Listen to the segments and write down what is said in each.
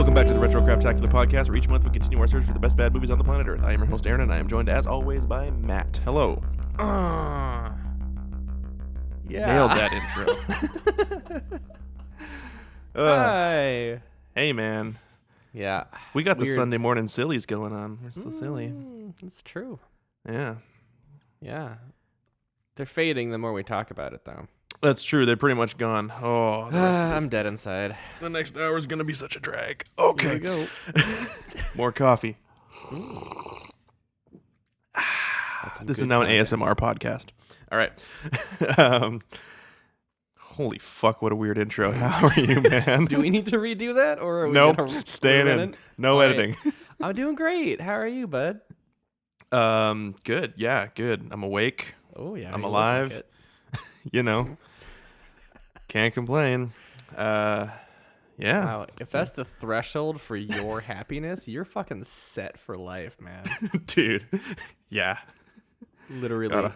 Welcome back to the Retro Craptacular Podcast, where each month we continue our search for the best bad movies on the planet Earth. I am your host, Aaron, and I am joined, as always, by Matt. Hello. Yeah. Nailed that intro. Hi. Hey, man. Yeah. We got the Weird. Sunday morning sillies going on. We're so silly. It's true. Yeah. Yeah. They're fading the more we talk about it, though. That's true. They're pretty much gone. Oh, the rest of this. I'm dead inside. The next hour is going to be such a drag. Okay. Here we go. More coffee. This is now an content. ASMR podcast. All right. Holy fuck, what a weird intro. How are you, man? Do we need to redo that, or are we Nope. gonna Staying ruin in. it? No All right. editing. I'm doing great. How are you, bud? Good. Yeah, good. I'm awake. Oh yeah. I'm you look alive. like it. You know. Can't complain. Yeah. Wow. If that's the threshold for your happiness, you're fucking set for life, man. Dude. Yeah. Literally.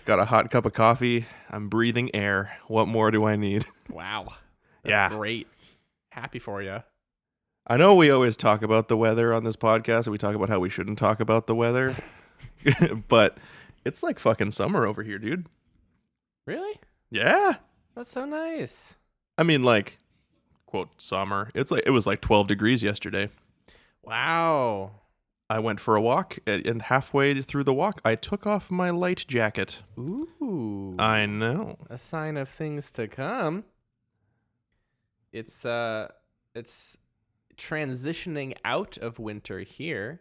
Got a hot cup of coffee. I'm breathing air. What more do I need? Wow. Yeah. That's great. Happy for you. I know we always talk about the weather on this podcast, and we talk about how we shouldn't talk about the weather. But it's like fucking summer over here, dude. Really? Yeah. That's so nice. I mean, like, quote, summer. It was like 12 degrees yesterday. Wow. I went for a walk, and halfway through the walk, I took off my light jacket. Ooh. I know. A sign of things to come. It's transitioning out of winter here,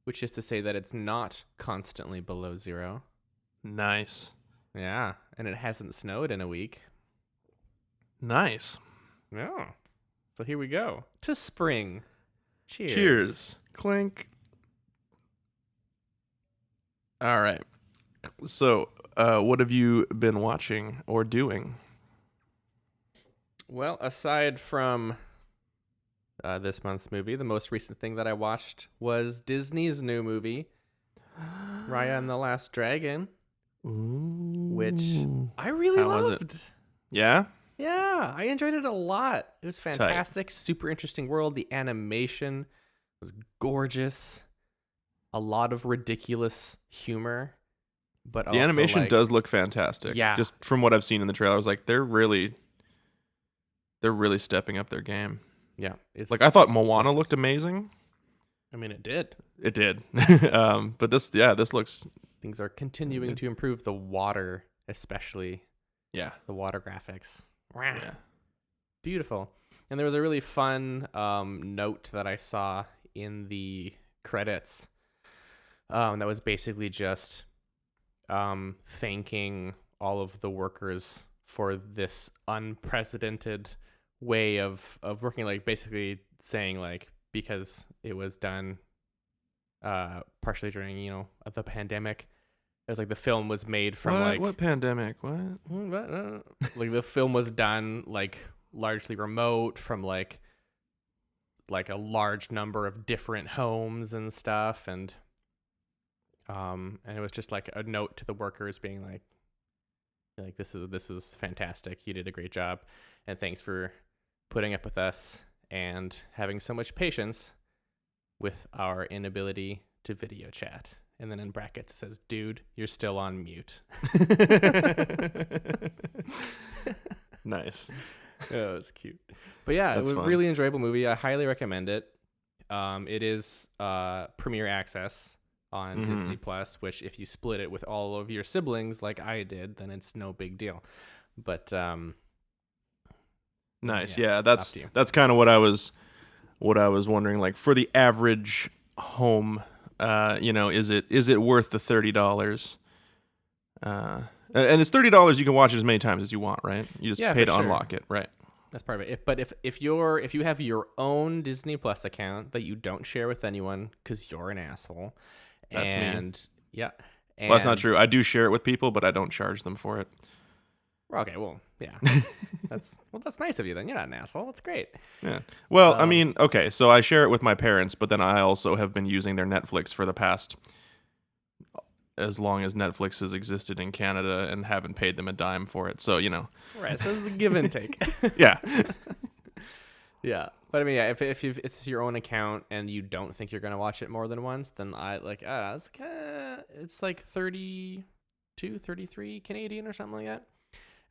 which is to say that it's not constantly below zero. Nice. Yeah, and it hasn't snowed in a week. Nice. Yeah. So here we go. To spring. Cheers. Cheers. Clink. All right. So, what have you been watching or doing? Well, aside from this month's movie, the most recent thing that I watched was Disney's new movie, Raya and the Last Dragon, which I really How was loved. it? Yeah? Yeah, I enjoyed it a lot. It was fantastic. Super interesting world. The animation was gorgeous. A lot of ridiculous humor, but The animation does look fantastic. Yeah. Just from what I've seen in the trailer, I was like, they're really stepping up their game. Yeah, it's Like, I thought Moana looked amazing. I mean, it did. It did. But this looks, Things are continuing to improve. The water, especially yeah. the water graphics. Yeah. Beautiful. And there was a really fun note that I saw in the credits that was basically just thanking all of the workers for this unprecedented way of working, like basically saying, like, because it was done partially during, the pandemic. It was like the film was made from what pandemic? What? Like the film was done like largely remote from like a large number of different homes and stuff, and it was just like a note to the workers being like this was fantastic. You did a great job, and thanks for putting up with us and having so much patience with our inability to video chat. And then in brackets it says, "Dude, you're still on mute." Nice. Oh, it's cute. But yeah, That's it was a fun. really enjoyable movie. I highly recommend it. It is premiere access on Disney Plus, which if you split it with all of your siblings like I did, then it's no big deal. But Nice. yeah, Yeah, that's up to you. kind of what I was wondering. Like, for the average home, is it worth the $30? And it's $30. You can watch it as many times as you want, right? You just pay for to sure. unlock it, right? That's part of it. But if you have your own Disney Plus account that you don't share with anyone because you're an asshole, That's me. and yeah, Well, that's not true. I do share it with people, but I don't charge them for it. Okay, well, yeah, that's nice of you. Then you're not an asshole. That's great. Yeah. Well, I mean, okay, so I share it with my parents, but then I also have been using their Netflix for the past as long as Netflix has existed in Canada and haven't paid them a dime for it. So, Right. So it's a give and take. Yeah. Yeah. But I mean, yeah, if it's your own account and you don't think you're gonna watch it more than once, then it's like 32, 33 Canadian or something like that.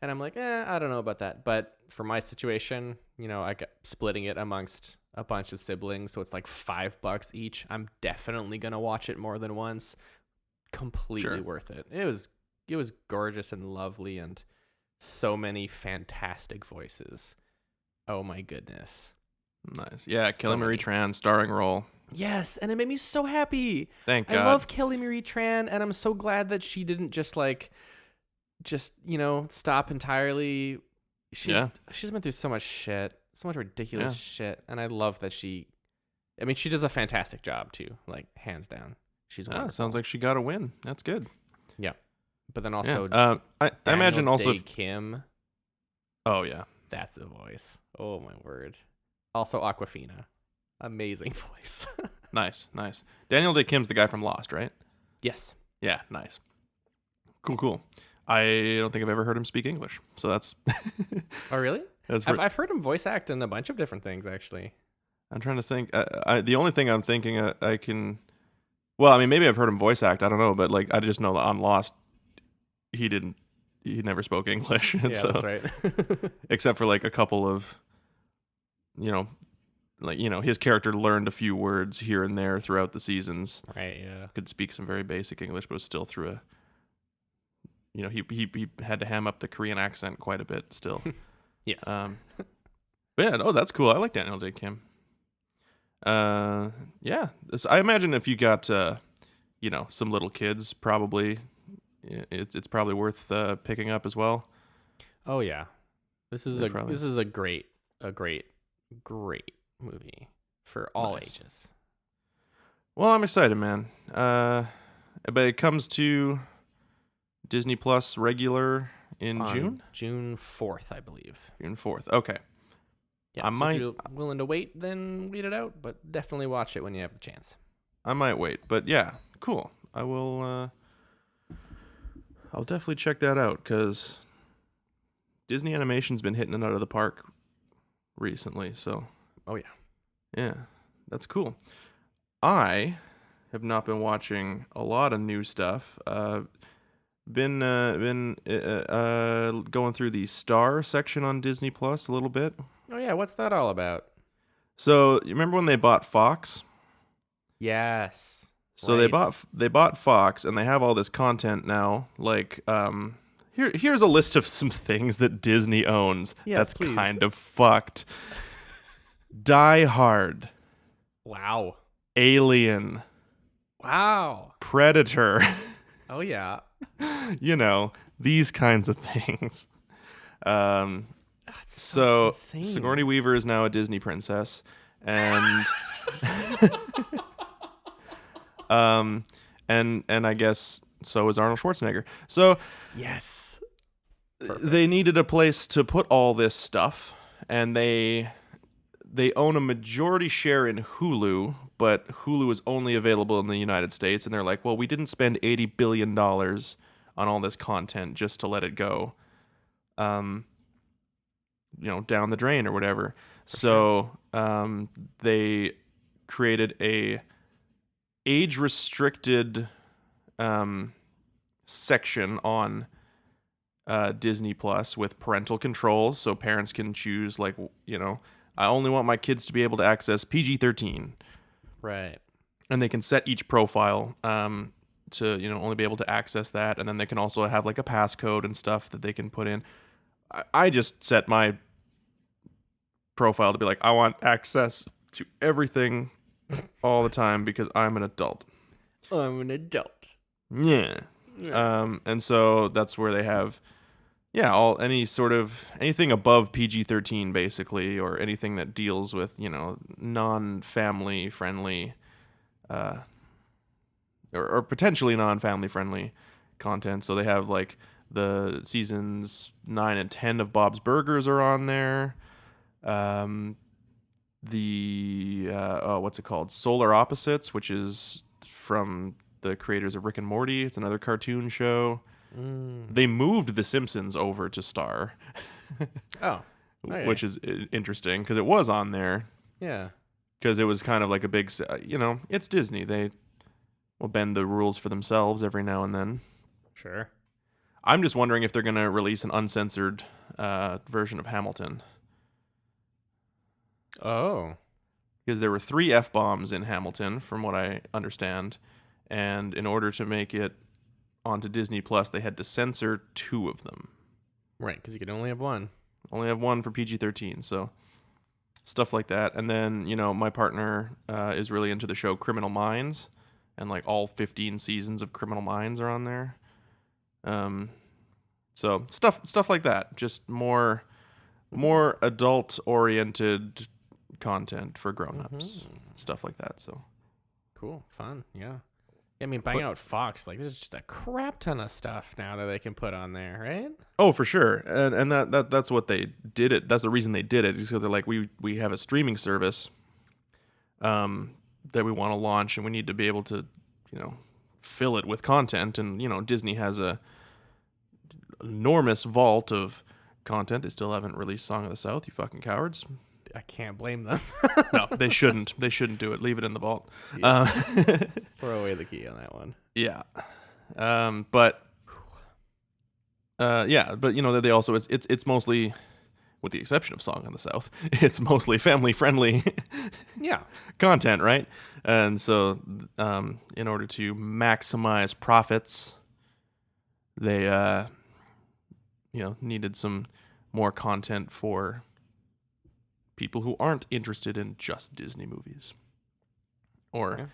And I'm like, I don't know about that. But for my situation, I got splitting it amongst a bunch of siblings, so it's like $5 each. I'm definitely gonna watch it more than once. Completely worth it. It was gorgeous and lovely, and so many fantastic voices. Oh my goodness. Nice. Yeah, So Kelly Marie many. Tran starring role. Yes, and it made me so happy. Thank I God. love Kelly Marie Tran, and I'm so glad that she didn't just stop entirely. She's been through so much shit, so much ridiculous shit, and I love that she does a fantastic job too, like hands down. She's wonderful. Sounds like she got a win. That's good. Yeah, but then also, I imagine also Kim. Oh yeah, That's a voice. Oh my word. Also Aquafina, amazing voice. nice. Daniel Day Kim's the guy from Lost, right? Yes. Yeah, nice. Cool. I don't think I've ever heard him speak English, so that's. Oh really? That's I've heard him voice act in a bunch of different things actually. I'm trying to think. The only thing I'm thinking I can. Well, I mean, maybe I've heard him voice act. I don't know, but like I just know that on Lost, he never spoke English. Yeah, so, that's right. except for like a couple of, his character learned a few words here and there throughout the seasons. Right. Yeah. Could speak some very basic English, but was still through a. He had to ham up the Korean accent quite a bit still. Yes. But yeah, that's cool. I like Daniel Day Kim. Yeah. I imagine if you got, some little kids, probably it's probably worth picking up as well. Oh yeah, this is Probably. a great movie for all Nice. ages. Well, I'm excited, man. But it comes to Disney Plus regular in On June? June 4th, I believe. June 4th. Okay. Yeah, I so might- if you're willing to wait, then wait it out, but definitely watch it when you have the chance. I might wait, but yeah, cool. I will. I'll definitely check that out because Disney Animation's been hitting it out of the park recently. So. Oh yeah. Yeah, that's cool. I have not been watching a lot of new stuff. Been going through the Star section on Disney Plus a little bit. Oh yeah, what's that all about? So you remember when they bought Fox? Yes. So right. they bought Fox, and they have all this content now. Like, here's a list of some things that Disney owns. Yes, That's please. kind of fucked. Die Hard, Wow. Alien, Wow. Predator. Oh yeah. These kinds of things. That's So insane. Sigourney Weaver is now a Disney princess, and and I guess so is Arnold Schwarzenegger. So Yes. they needed a place to put all this stuff, and they own a majority share in Hulu, but Hulu is only available in the United States, and they're like, well, we didn't spend $80 billion on all this content just to let it go, down the drain or whatever. So they created a age-restricted section on Disney Plus with parental controls, so parents can choose, like, I only want my kids to be able to access PG-13. Right. And they can set each profile to only be able to access that, and then they can also have like a passcode and stuff that they can put in. I just set my profile to be like, I want access to everything all the time because I'm an adult. I'm an adult. Yeah. And so that's where they have anything above PG-13 basically, or anything that deals with, non-family friendly or potentially non-family friendly content. So they have like the seasons 9 and 10 of Bob's Burgers are on there. What's it called? Solar Opposites, which is from the creators of Rick and Morty. It's another cartoon show. They moved The Simpsons over to Star. Oh. Okay. Which is interesting because it was on there. Yeah. Because it was kind of like a big, it's Disney. They will bend the rules for themselves every now and then. Sure. I'm just wondering if they're going to release an uncensored version of Hamilton. Oh. Because there were 3 F-bombs in Hamilton, from what I understand. And in order to make it onto Disney Plus, they had to censor 2 of them. Right, because you could only have one. Only have 1 for PG-13, so stuff like that. And then, my partner is really into the show Criminal Minds, and like all 15 seasons of Criminal Minds are on there. So stuff like that. Just more adult-oriented content for grown-ups. Stuff like that, so. Cool. Fun. Yeah. I mean, buying out Fox, like, there's just a crap ton of stuff now that they can put on there, right? Oh, for sure. And that's what they did it. That's the reason they did it, is because they're like, we have a streaming service that we want to launch, and we need to be able to, fill it with content. And, Disney has a enormous vault of content. They still haven't released Song of the South, you fucking cowards. I can't blame them. No, they shouldn't. They shouldn't do it. Leave it in the vault. Yeah. Throw away the key on that one. Yeah. But they also, it's mostly, with the exception of Song of the South, it's mostly family friendly Yeah. content, right? And so in order to maximize profits, they needed some more content for people who aren't interested in just Disney movies, or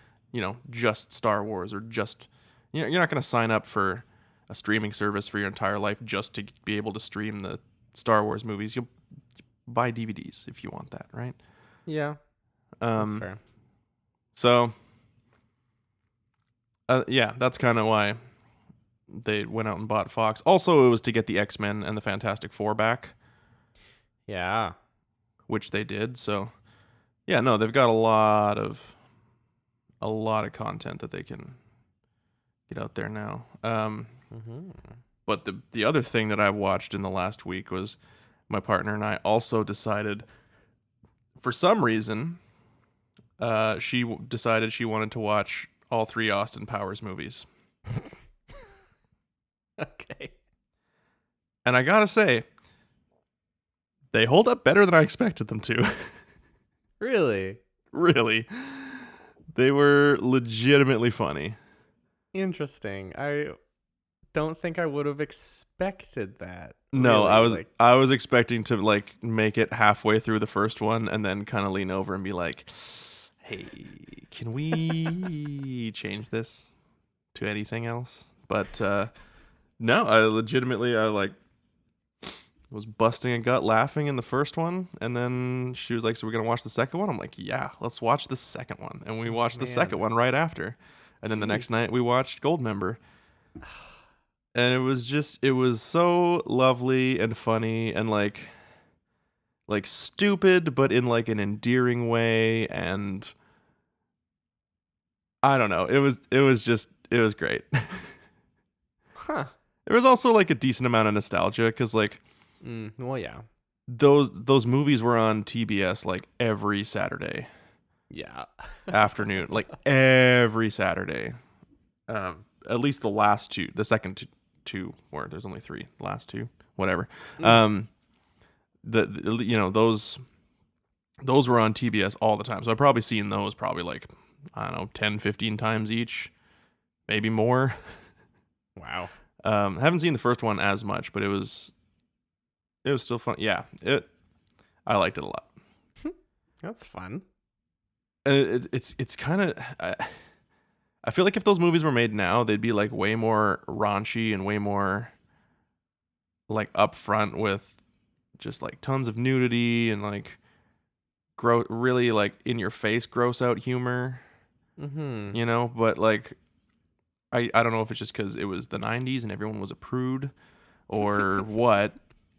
just Star Wars, or just you're not going to sign up for a streaming service for your entire life just to be able to stream the Star Wars movies. You'll buy DVDs if you want that, right? Yeah. That's fair. So that's kind of why they went out and bought Fox. Also, it was to get the X-Men and the Fantastic Four back. Yeah. Which they did. So yeah, no, they've got a lot of content that they can get out there now. But the other thing that I watched in the last week was my partner and I also decided, for some reason, she decided she wanted to watch all 3 Austin Powers movies. Okay. And I gotta say, they hold up better than I expected them to. Really? Really. They were legitimately funny. Interesting. I don't think I would have expected that. No, really. I was expecting to like make it halfway through the first one and then kind of lean over and be like, "Hey, can we change this to anything else?" But no, I was busting a gut laughing in the first one, and then she was like, "So we're gonna watch the second one?" I'm like, "Yeah, let's watch the second one." And we watched the second one right after, and then the next night we watched Goldmember, and it was so lovely and funny and like stupid, but in like an endearing way, and I don't know, it was great. Huh. There was also like a decent amount of nostalgia because like. Well, yeah. Those movies were on TBS like every Saturday. Yeah. Afternoon, like every Saturday. At least the last 2, the second 2, or there's only 3, the last 2, whatever. Those were on TBS all the time. So I've probably seen those like, I don't know, 10, 15 times each, maybe more. Wow. Haven't seen the first one as much, but it was still fun. Yeah, I liked it a lot. That's fun. And it's kind of, I feel like if those movies were made now, they'd be like way more raunchy and way more like upfront with just like tons of nudity and like really like in your face gross out humor. But like I don't know if it's just because it was the 90s and everyone was a prude or what.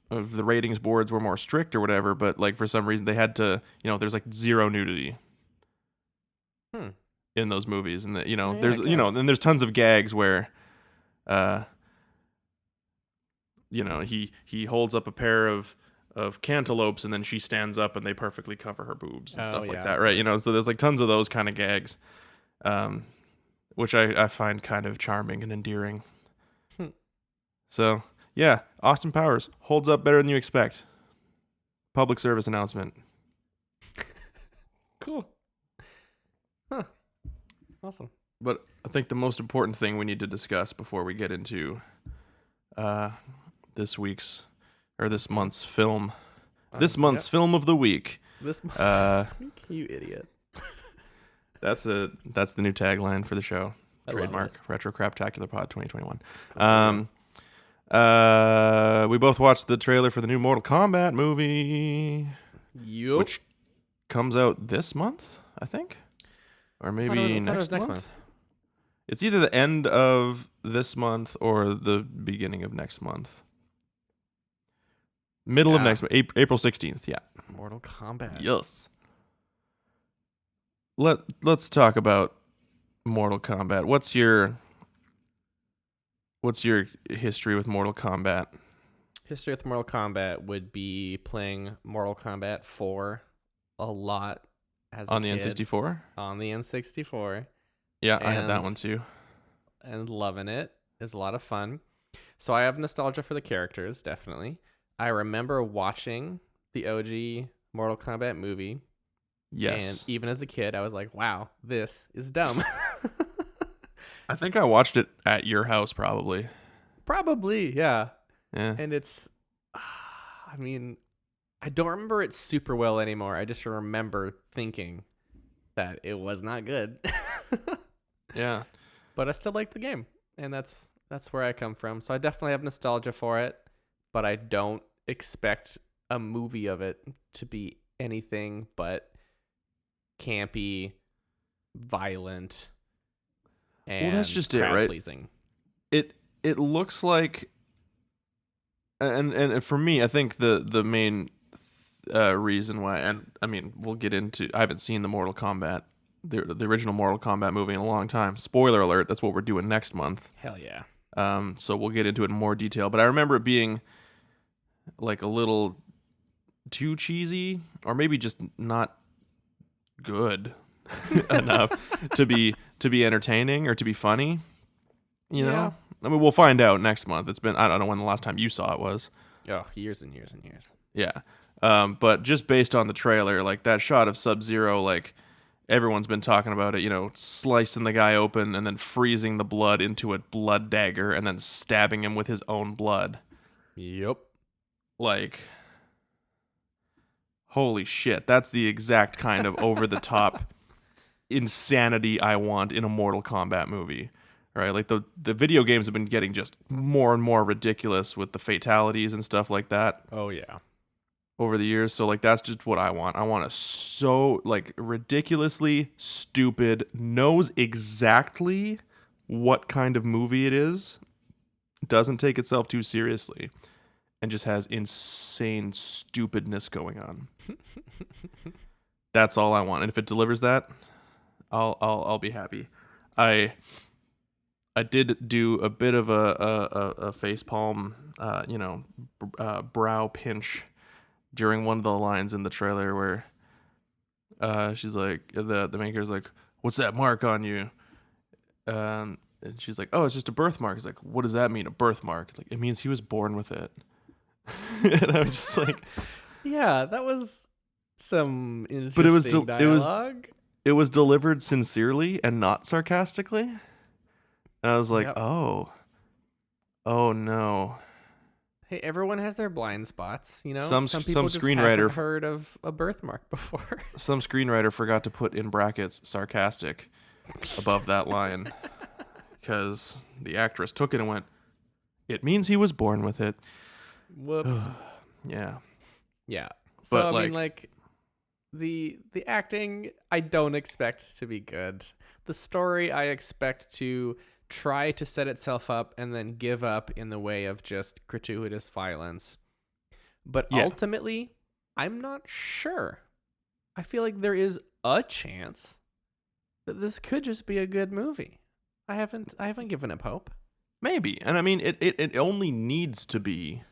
The ratings boards were more strict or whatever, but like for some reason they had to, there's like 0 nudity in those movies, and and there's tons of gags where, he holds up a pair of cantaloupes, and then she stands up and they perfectly cover her boobs and Oh, stuff like yeah, that, of right? You course. know, so there's like tons of those kind of gags, which I find kind of charming and endearing. Hmm. So yeah, Austin Powers holds up better than you expect. Public service announcement. Cool. Huh. Awesome. But I think the most important thing we need to discuss before we get into this month's film, this month's Yep. film of the week. This Uh, you idiot. that's the new tagline for the show. I love Trademark it. Retro Craptacular Pod 2021. Cool. We both watched the trailer for the new Mortal Kombat movie, Yup. which comes out this month, I think, or maybe next month. It's either the end of this month or the beginning of next month. Middle of next month, April 16th. Yeah. Mortal Kombat. Yes. Let's talk about Mortal Kombat. What's your history with Mortal Kombat? History with Mortal Kombat would be playing Mortal Kombat 4 a lot as On a the kid. N64? On the N64. Yeah, I had that And- one too. And loving it. It was a lot of fun. So I have nostalgia for the characters, definitely. I remember watching the OG Mortal Kombat movie. Yes. And even as a kid, I was like, wow, this is dumb. I think I watched it at your house probably. Probably, yeah. Yeah. And it's, I mean, I don't remember it super well anymore. I just remember thinking that it was not good. Yeah. But I still like the game, and that's where I come from. So I definitely have nostalgia for it, but I don't expect a movie of it to be anything but campy, violent, and Well, that's just it, right? pleasing. It looks like, and for me, I think the main reason why, and I mean, we'll get into. I haven't seen the Mortal Kombat, the original Mortal Kombat movie in a long time. Spoiler alert: that's what we're doing next month. Hell yeah. So we'll get into it in more detail. But I remember it being like a little too cheesy, or maybe just not good enough to be entertaining or to be funny. You know, I mean, we'll find out next month. It's been, I don't know when the last time you saw it was. Oh, years and years and years. Yeah. But just based on the trailer, like that shot of Sub-Zero, like everyone's been talking about it, you know, slicing the guy open and then freezing the blood into a blood dagger and then stabbing him with his own blood. Yep. Like, holy shit. That's the exact kind of over-the-top insanity I want in a Mortal Kombat movie. Right? Like the video games have been getting just more and more ridiculous with the fatalities and stuff like that. Oh, yeah. Over the years. So like that's just what I want. I want a so like ridiculously stupid, knows exactly what kind of movie it is, doesn't take itself too seriously, and just has insane stupidness going on. That's all I want. And if it delivers that, I'll be happy. I did do a bit of a facepalm, brow pinch during one of the lines in the trailer where she's like, the main character's like, "What's that mark on you?" And she's like, "Oh, it's just a birthmark." He's like, "What does that mean, a birthmark?" Like, it means he was born with it. And I was just like, yeah, that was some interesting dialogue. It was delivered sincerely and not sarcastically. And I was like, Yep. oh no. Hey, everyone has their blind spots, you know? Some people just screenwriter haven't heard of a birthmark before. Some screenwriter forgot to put in brackets sarcastic above that line because the actress took it and went, "It means he was born with it." Whoops. Yeah. Yeah. So But, I mean, like the acting I don't expect to be good. The story I expect to try to set itself up and then give up in the way of just gratuitous violence. But ultimately, I'm not sure. I feel like there is a chance that this could just be a good movie. I haven't given up hope. Maybe. And I mean, it only needs to be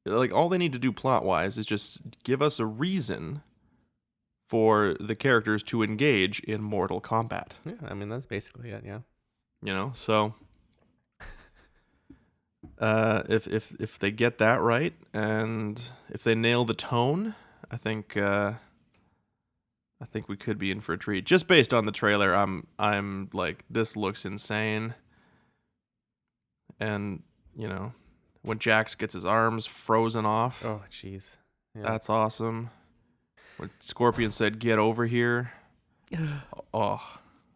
like all they need to do plot-wise is just give us a reason for the characters to engage in Mortal Kombat. Yeah, I mean that's basically it. Yeah. So if they get that right, and if they nail the tone, I think we could be in for a treat. Just based on the trailer, I'm like, this looks insane. And when Jax gets his arms frozen off, Oh, jeez. Yeah. that's awesome. When Scorpion said, "Get over here," oh,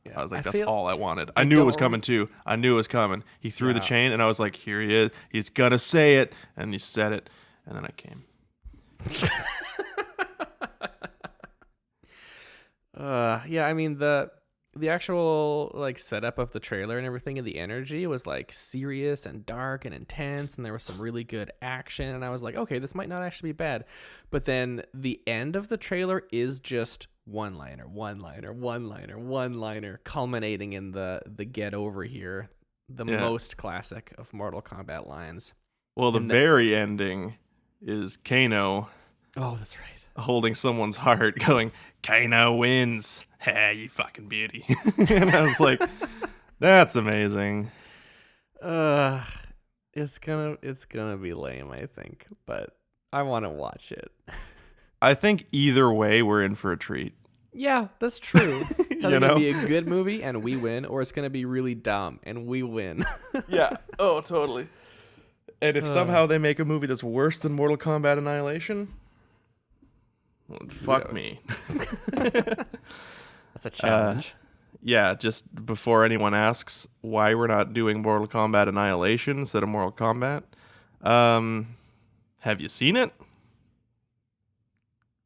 Yeah. I was like, that's all I wanted. I I knew it don't was coming too. I knew it was coming. He threw the chain, and I was like, here he is. He's gonna say it, and he said it, and then I came. Yeah, I mean the actual like setup of the trailer and everything, and the energy was like serious and dark and intense, and there was some really good action, and I was like, okay, this might not actually be bad. But then the end of the trailer is just one-liner, culminating in the get over here, the most classic of Mortal Kombat lines. Well, the very ending is Kano. Oh, that's right. Holding someone's heart, going, "Kano wins. Hey, you fucking beauty." And I was like, that's amazing. It's gonna be lame, I think, but I want to watch it. I think either way, we're in for a treat. Yeah, that's true. It's either gonna be a good movie and we win, or it's gonna be really dumb and we win. Yeah. Oh, totally. And if somehow they make a movie that's worse than Mortal Kombat Annihilation, well, fuck me. That's a challenge. Yeah, just before anyone asks why we're not doing Mortal Kombat Annihilation instead of Mortal Kombat, have you seen it?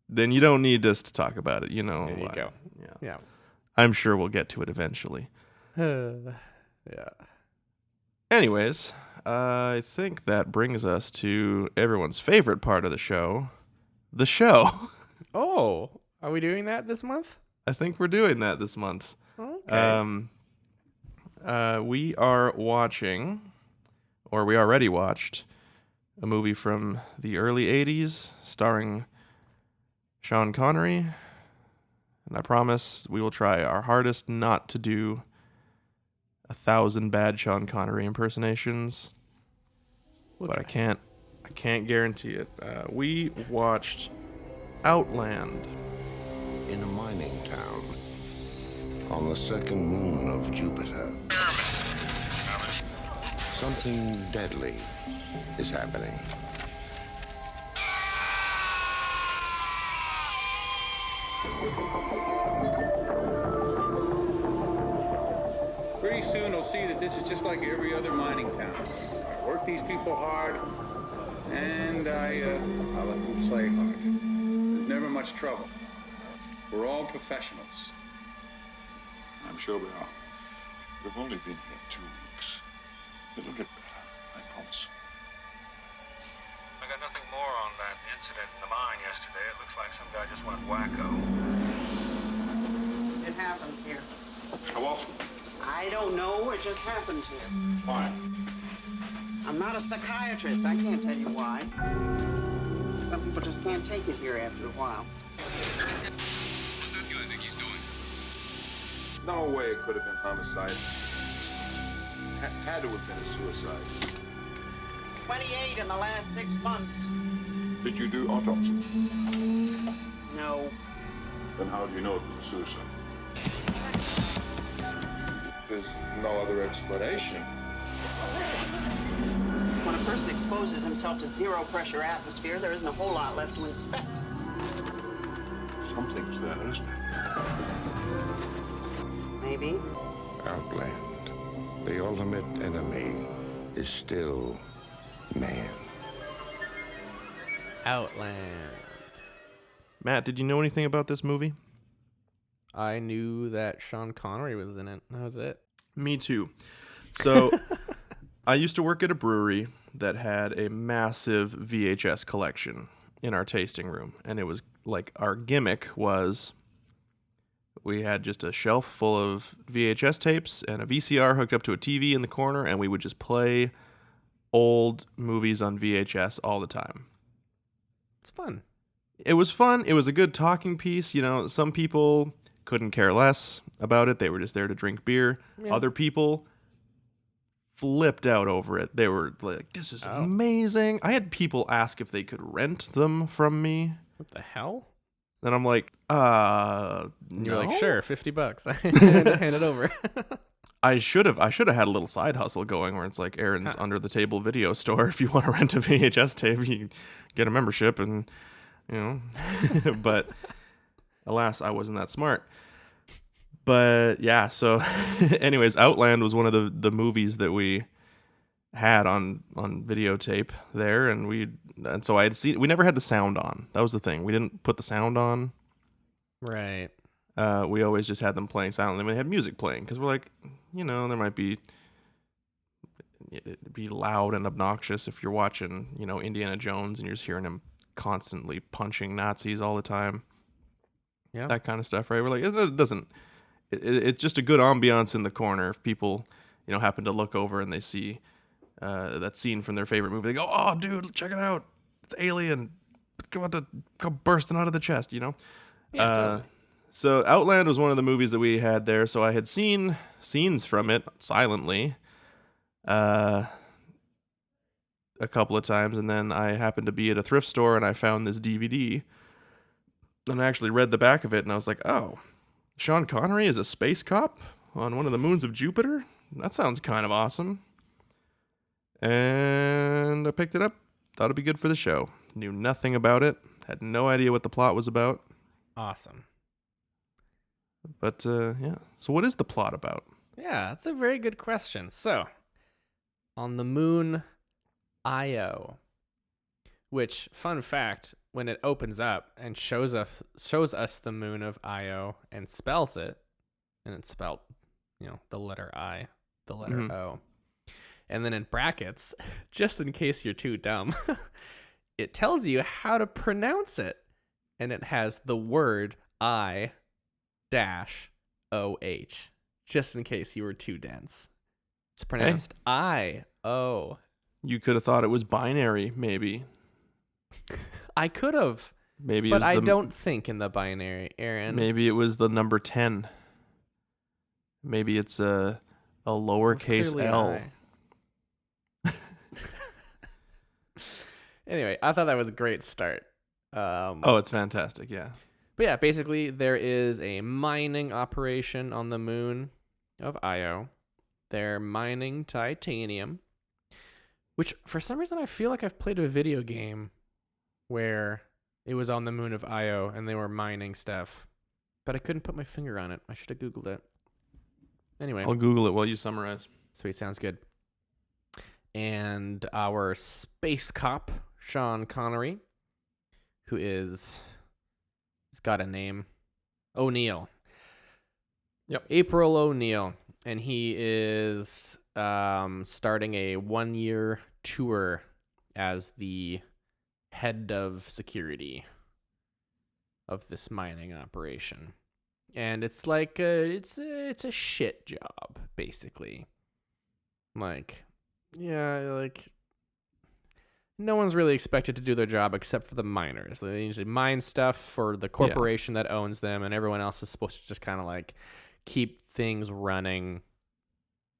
Then you don't need us to talk about it. You know. There you why. go. Yeah. I'm sure we'll get to it eventually. Yeah. Anyways, I think that brings us to everyone's favorite part of the show, the show. Oh, are we doing that this month? I think we're doing that this month. Okay. We are watching, or we already watched, a movie from the early 80s starring Sean Connery. And I promise we will try our hardest not to do 1,000 bad Sean Connery impersonations. But I can't guarantee it. We watched Outland. In a mining town on the second moon of Jupiter, something deadly is happening. Pretty soon they'll see that this is just like every other mining town. I work these people hard, and I let them play hard. There's never much trouble. We're all professionals. I'm sure we are. We've only been here 2 weeks. It'll get better, I promise. I got nothing more on that incident in the mine yesterday. It looks like some guy just went wacko. It happens here. How often? I don't know. It just happens here. Why? I'm not a psychiatrist. I can't tell you why. Some people just can't take it here after a while. What's that guy think he's doing? No way it could have been homicide. Had to have been a suicide. 28 in the last 6 months. Did you do autopsy? No. Then how do you know it was a suicide? There's no other explanation. When a person exposes himself to zero pressure atmosphere, there isn't a whole lot left to inspect. Something's there, isn't it? Maybe. Outland, the ultimate enemy, is still man. Outland. Matt, did you know anything about this movie? I knew that Sean Connery was in it. That was it. Me too. So I used to work at a brewery that had a massive VHS collection in our tasting room. And it was like our gimmick was we had just a shelf full of VHS tapes and a VCR hooked up to a TV in the corner, and we would just play old movies on VHS all the time. It's fun. It was fun. It was a good talking piece. You know, some people couldn't care less about it. They were just there to drink beer. Yeah. Other people flipped out over it. They were like, this is amazing. I had people ask if they could rent them from me. What the hell? And I'm like, And you're no. like, sure, $50. Hand it over. I should have had a little side hustle going where it's like Aaron's under the table video store. If you want to rent a VHS tape, you get a membership and, you know, but alas, I wasn't that smart. But yeah, so anyways, Outland was one of the movies that we had on videotape there, and so I had seen. We never had the sound on. That was the thing. We didn't put the sound on. Right. We always just had them playing silently. We had music playing because we're like, you know, there might be it'd be loud and obnoxious if you're watching, you know, Indiana Jones and you're just hearing him constantly punching Nazis all the time. Yeah. That kind of stuff, right? We're like, it doesn't. It's just a good ambiance in the corner. If people, you know, happen to look over and they see that scene from their favorite movie, they go, "Oh, dude, check it out! It's Alien! Come bursting out of the chest!" You know. Yeah, totally. So Outland was one of the movies that we had there. So I had seen scenes from it silently, a couple of times, and then I happened to be at a thrift store and I found this DVD, and I actually read the back of it, and I was like, "Oh, Sean Connery is a space cop on one of the moons of Jupiter? That sounds kind of awesome." And I picked it up. Thought it'd be good for the show. Knew nothing about it. Had no idea what the plot was about. Awesome. But, yeah. So what is the plot about? Yeah, that's a very good question. So, on the moon Io, which, fun fact, when it opens up and shows us the moon of Io and spells it, and it's spelled, you know, the letter I, the letter O. And then in brackets, just in case you're too dumb, it tells you how to pronounce it. And it has the word I-OH, just in case you were too dense. It's pronounced I-O. You could have thought it was binary, maybe. I could have. Maybe But it was I don't think in the binary, Aaron. Maybe it was the number 10. Maybe it's a lowercase Clearly L. I. Anyway, I thought that was a great start. Oh, it's fantastic, yeah. But yeah, basically there is a mining operation on the moon of Io. They're mining titanium, which for some reason I feel like I've played a video game where it was on the moon of Io and they were mining stuff, but I couldn't put my finger on it. I should have Googled it. Anyway. I'll Google it while you summarize. Sweet, sounds good. And our space cop, Sean Connery, who he's got a name, O'Neill. Yep. April O'Neill. And he is starting a 1-year tour as the head of security of this mining operation. And it's like it's a shit job, basically. Like, yeah, like no one's really expected to do their job except for the miners. They usually mine stuff for the corporation that owns them, and everyone else is supposed to just kind of like keep things running,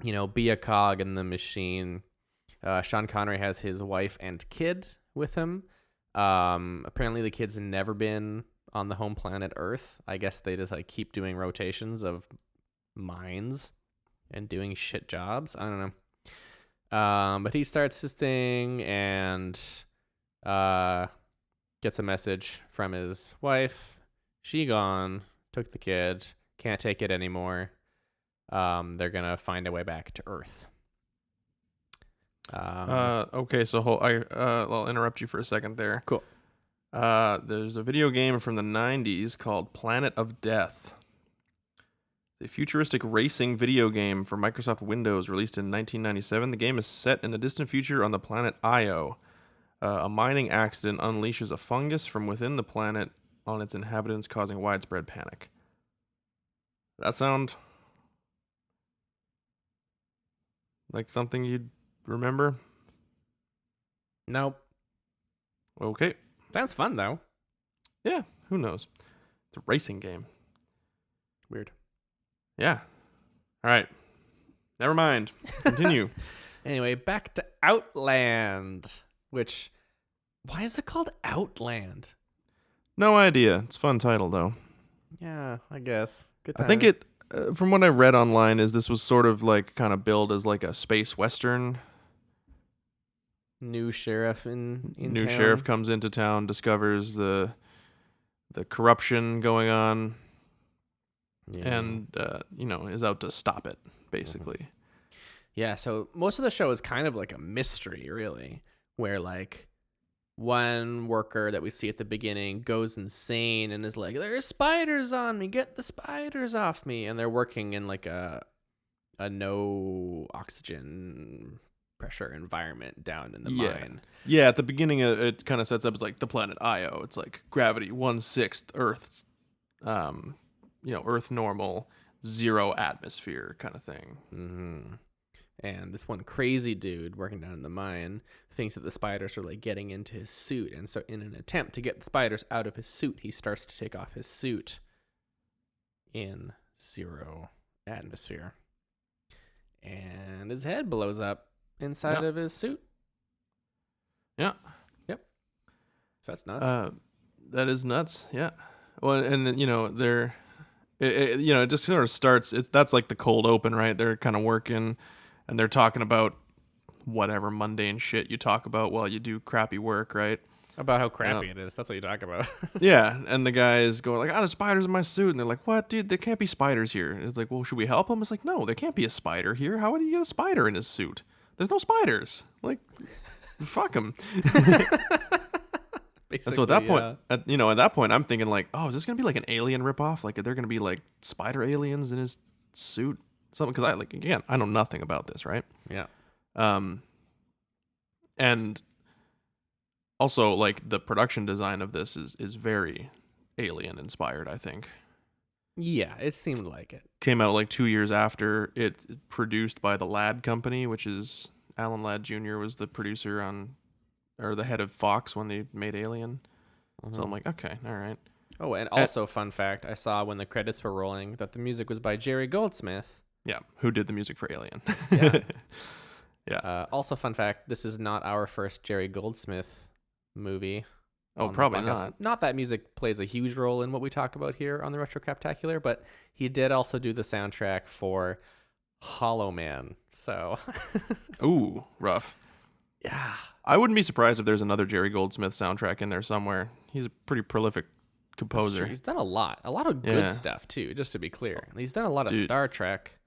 you know, be a cog in the machine. Sean Connery has his wife and kid with him. Apparently the kid's never been on the home planet Earth. I guess they just like keep doing rotations of mines and doing shit jobs. I don't know. But he starts his thing and gets a message from his wife. She gone, took the kid, can't take it anymore. They're gonna find a way back to Earth. Okay, so I'll interrupt you for a second there. Cool. There's a video game from the 90s called Planet of Death. A futuristic racing video game for Microsoft Windows released in 1997. The game is set in the distant future on the planet Io. A mining accident unleashes a fungus from within the planet on its inhabitants, causing widespread panic. That sound like something you'd remember? Nope. Okay. Sounds fun though. Yeah, who knows? It's a racing game. Weird. Yeah. All right. Never mind. Continue. Anyway, back to Outland, which, why is it called Outland? No idea. It's a fun title, though. Yeah, I guess. Good I think it, from what I read online, is this was sort of like kind of billed as like a space western. New sheriff in New town. sheriff comes into town, discovers the corruption going on, Yeah. and is out to stop it, basically. Yeah, so most of the show is kind of like a mystery, really, where like one worker that we see at the beginning goes insane and is like, "There's spiders on me! Get the spiders off me!" And they're working in like a no oxygen pressure environment down in the mine. Yeah, at the beginning, it kind of sets up as like the planet Io. It's like gravity 1/6 Earth's, Earth normal, 0 atmosphere kind of thing. Mm-hmm. And this one crazy dude working down in the mine thinks that the spiders are like getting into his suit. And so in an attempt to get the spiders out of his suit, he starts to take off his suit in 0 atmosphere. And his head blows up inside of his suit. Yeah. Yep. So that's nuts. That is nuts. Yeah. Well, and it just sort of starts. That's like the cold open, right? They're kind of working, and they're talking about whatever mundane shit you talk about while you do crappy work, right? About how crappy it is. That's what you talk about. Yeah, and the guy is going like, there's spiders in my suit. And they're like, what, dude? There can't be spiders here. And it's like, well, should we help him? It's like, no, there can't be a spider here. How would you get a spider in his suit? There's no spiders. Like, fuck him. And so at that point, at that point, I'm thinking like, oh, is this going to be like an Alien ripoff? Like, are there going to be like spider aliens in his suit? Something, because I know nothing about this, right? Yeah. And also, like, the production design of this is very Alien inspired, I think. Yeah, it seemed like it. Came out like 2 years after it, produced by the Ladd Company, which is Alan Ladd Jr. was the producer or the head of Fox when they made Alien. So I'm like, okay, all right. Oh, and also, fun fact, I saw when the credits were rolling that the music was by Jerry Goldsmith. Yeah, who did the music for Alien. Yeah. Yeah. Also, fun fact, this is not our first Jerry Goldsmith movie. Oh, on the probably podcast. not. Not that music plays a huge role in what we talk about here on the Retro Captacular, but he did also do the soundtrack for Hollow Man. So, Ooh, rough. yeah. I wouldn't be surprised if there's another Jerry Goldsmith soundtrack in there somewhere. He's a pretty prolific composer. He's done a lot of good stuff too, just to be clear. He's done a lot of Star Trek.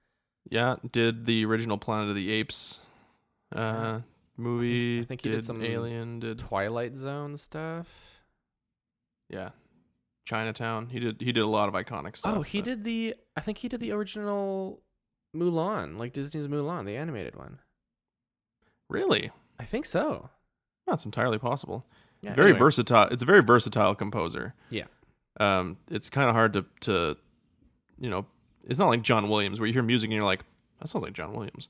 Yeah, did the original Planet of the Apes movie. I think he did some Alien, did Twilight Zone stuff. Yeah, Chinatown. He did a lot of iconic stuff. Oh, I think he did the original Mulan, like Disney's Mulan, the animated one. Really? I think so. That's entirely possible. Yeah, Very anyway. versatile. It's a very versatile composer. Yeah. It's kind of hard to it's not like John Williams where you hear music and you're like, that sounds like John Williams.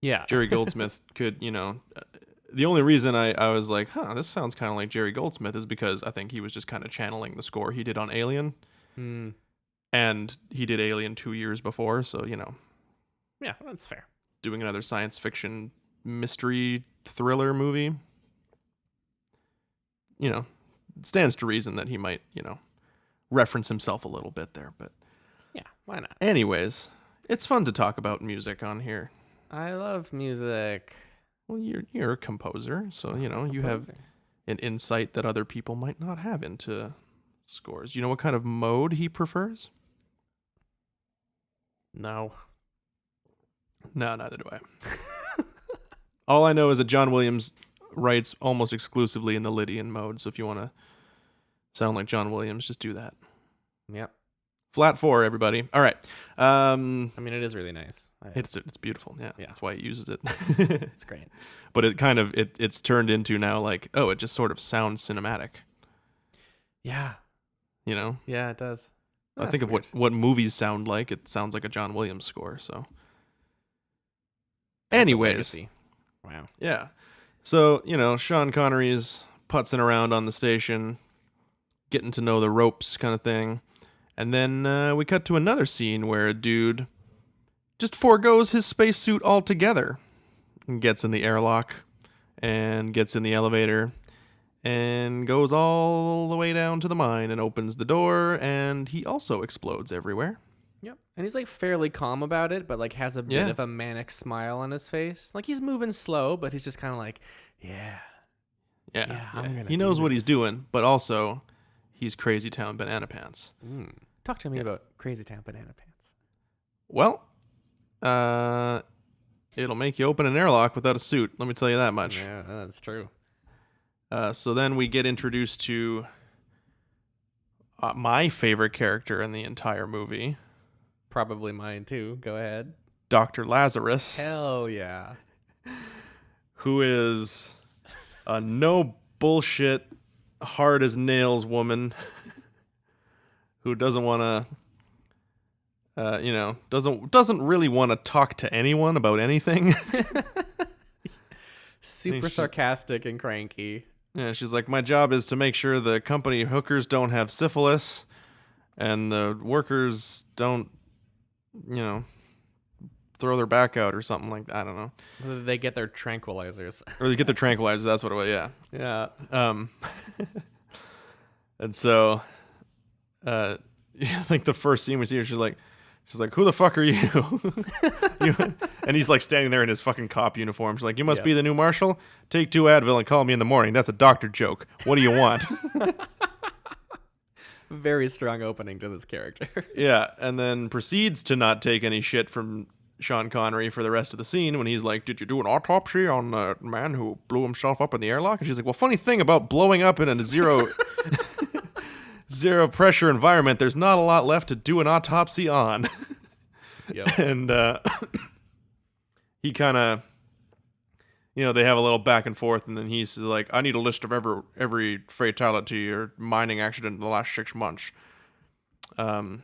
Yeah. Jerry Goldsmith could, the only reason I was like, this sounds kind of like Jerry Goldsmith is because I think he was just kind of channeling the score he did on Alien. And he did Alien 2 years before, so, Yeah, that's fair. doing another science fiction mystery thriller movie, stands to reason that he might, reference himself a little bit there. But Yeah, why not? anyways, it's fun to talk about music on here. I love music. Well, you're a composer, so you have an insight that other people might not have into scores. You know what kind of mode he prefers? No. No, neither do I. All I know is that John Williams writes almost exclusively in the Lydian mode, so if you want to sound like John Williams, just do that. Yep. Flat 4, everybody. All right. I mean, it is really nice. It's beautiful. Yeah. That's why he uses it. It's great. But it kind of it's turned into now like, it just sort of sounds cinematic. Yeah. Yeah, it does. I think of what movies sound like. It sounds like a John Williams score. So, anyways, Wow. yeah. So Sean Connery is putzing around on the station, getting to know the ropes kind of thing. And then we cut to another scene where a dude just forgoes his spacesuit altogether and gets in the airlock and gets in the elevator and goes all the way down to the mine and opens the door, and he also explodes everywhere. Yep. And he's like fairly calm about it, but like has a bit of a manic smile on his face. Like he's moving slow, but he's just kind of like, yeah. I'm gonna He knows what he's doing, but also he's Crazy Town Banana Pants. Talk to me about Crazy Town Banana Pants. Well, it'll make you open an airlock without a suit. Let me tell you that much. Yeah, that's true. So then we get introduced to my favorite character in the entire movie, Probably mine too. Go ahead. Dr. Lazarus, Hell yeah. who is a no bullshit, hard as nails woman who doesn't want to, doesn't really want to talk to anyone about anything. Super sarcastic and cranky. Yeah, she's like, my job is to make sure the company hookers don't have syphilis and the workers don't, throw their back out or something like that. I don't know. Whether they get their tranquilizers. Or they get their tranquilizers. That's what it was. Yeah. Yeah. And so, I think the first scene we see her, she's like, who the fuck are you? And he's like standing there in his fucking cop uniform. She's like, you must be the new marshal? Take 2 Advil and call me in the morning. That's a doctor joke. What do you want? Very strong opening to this character. Yeah, and then proceeds to not take any shit from Sean Connery for the rest of the scene when he's like, did you do an autopsy on the man who blew himself up in the airlock? And she's like, well, funny thing about blowing up in a zero pressure environment, there's not a lot left to do an autopsy on. Yep. And he kind of, they have a little back and forth, and then he's like, I need a list of every fatality or mining accident in the last 6 months. And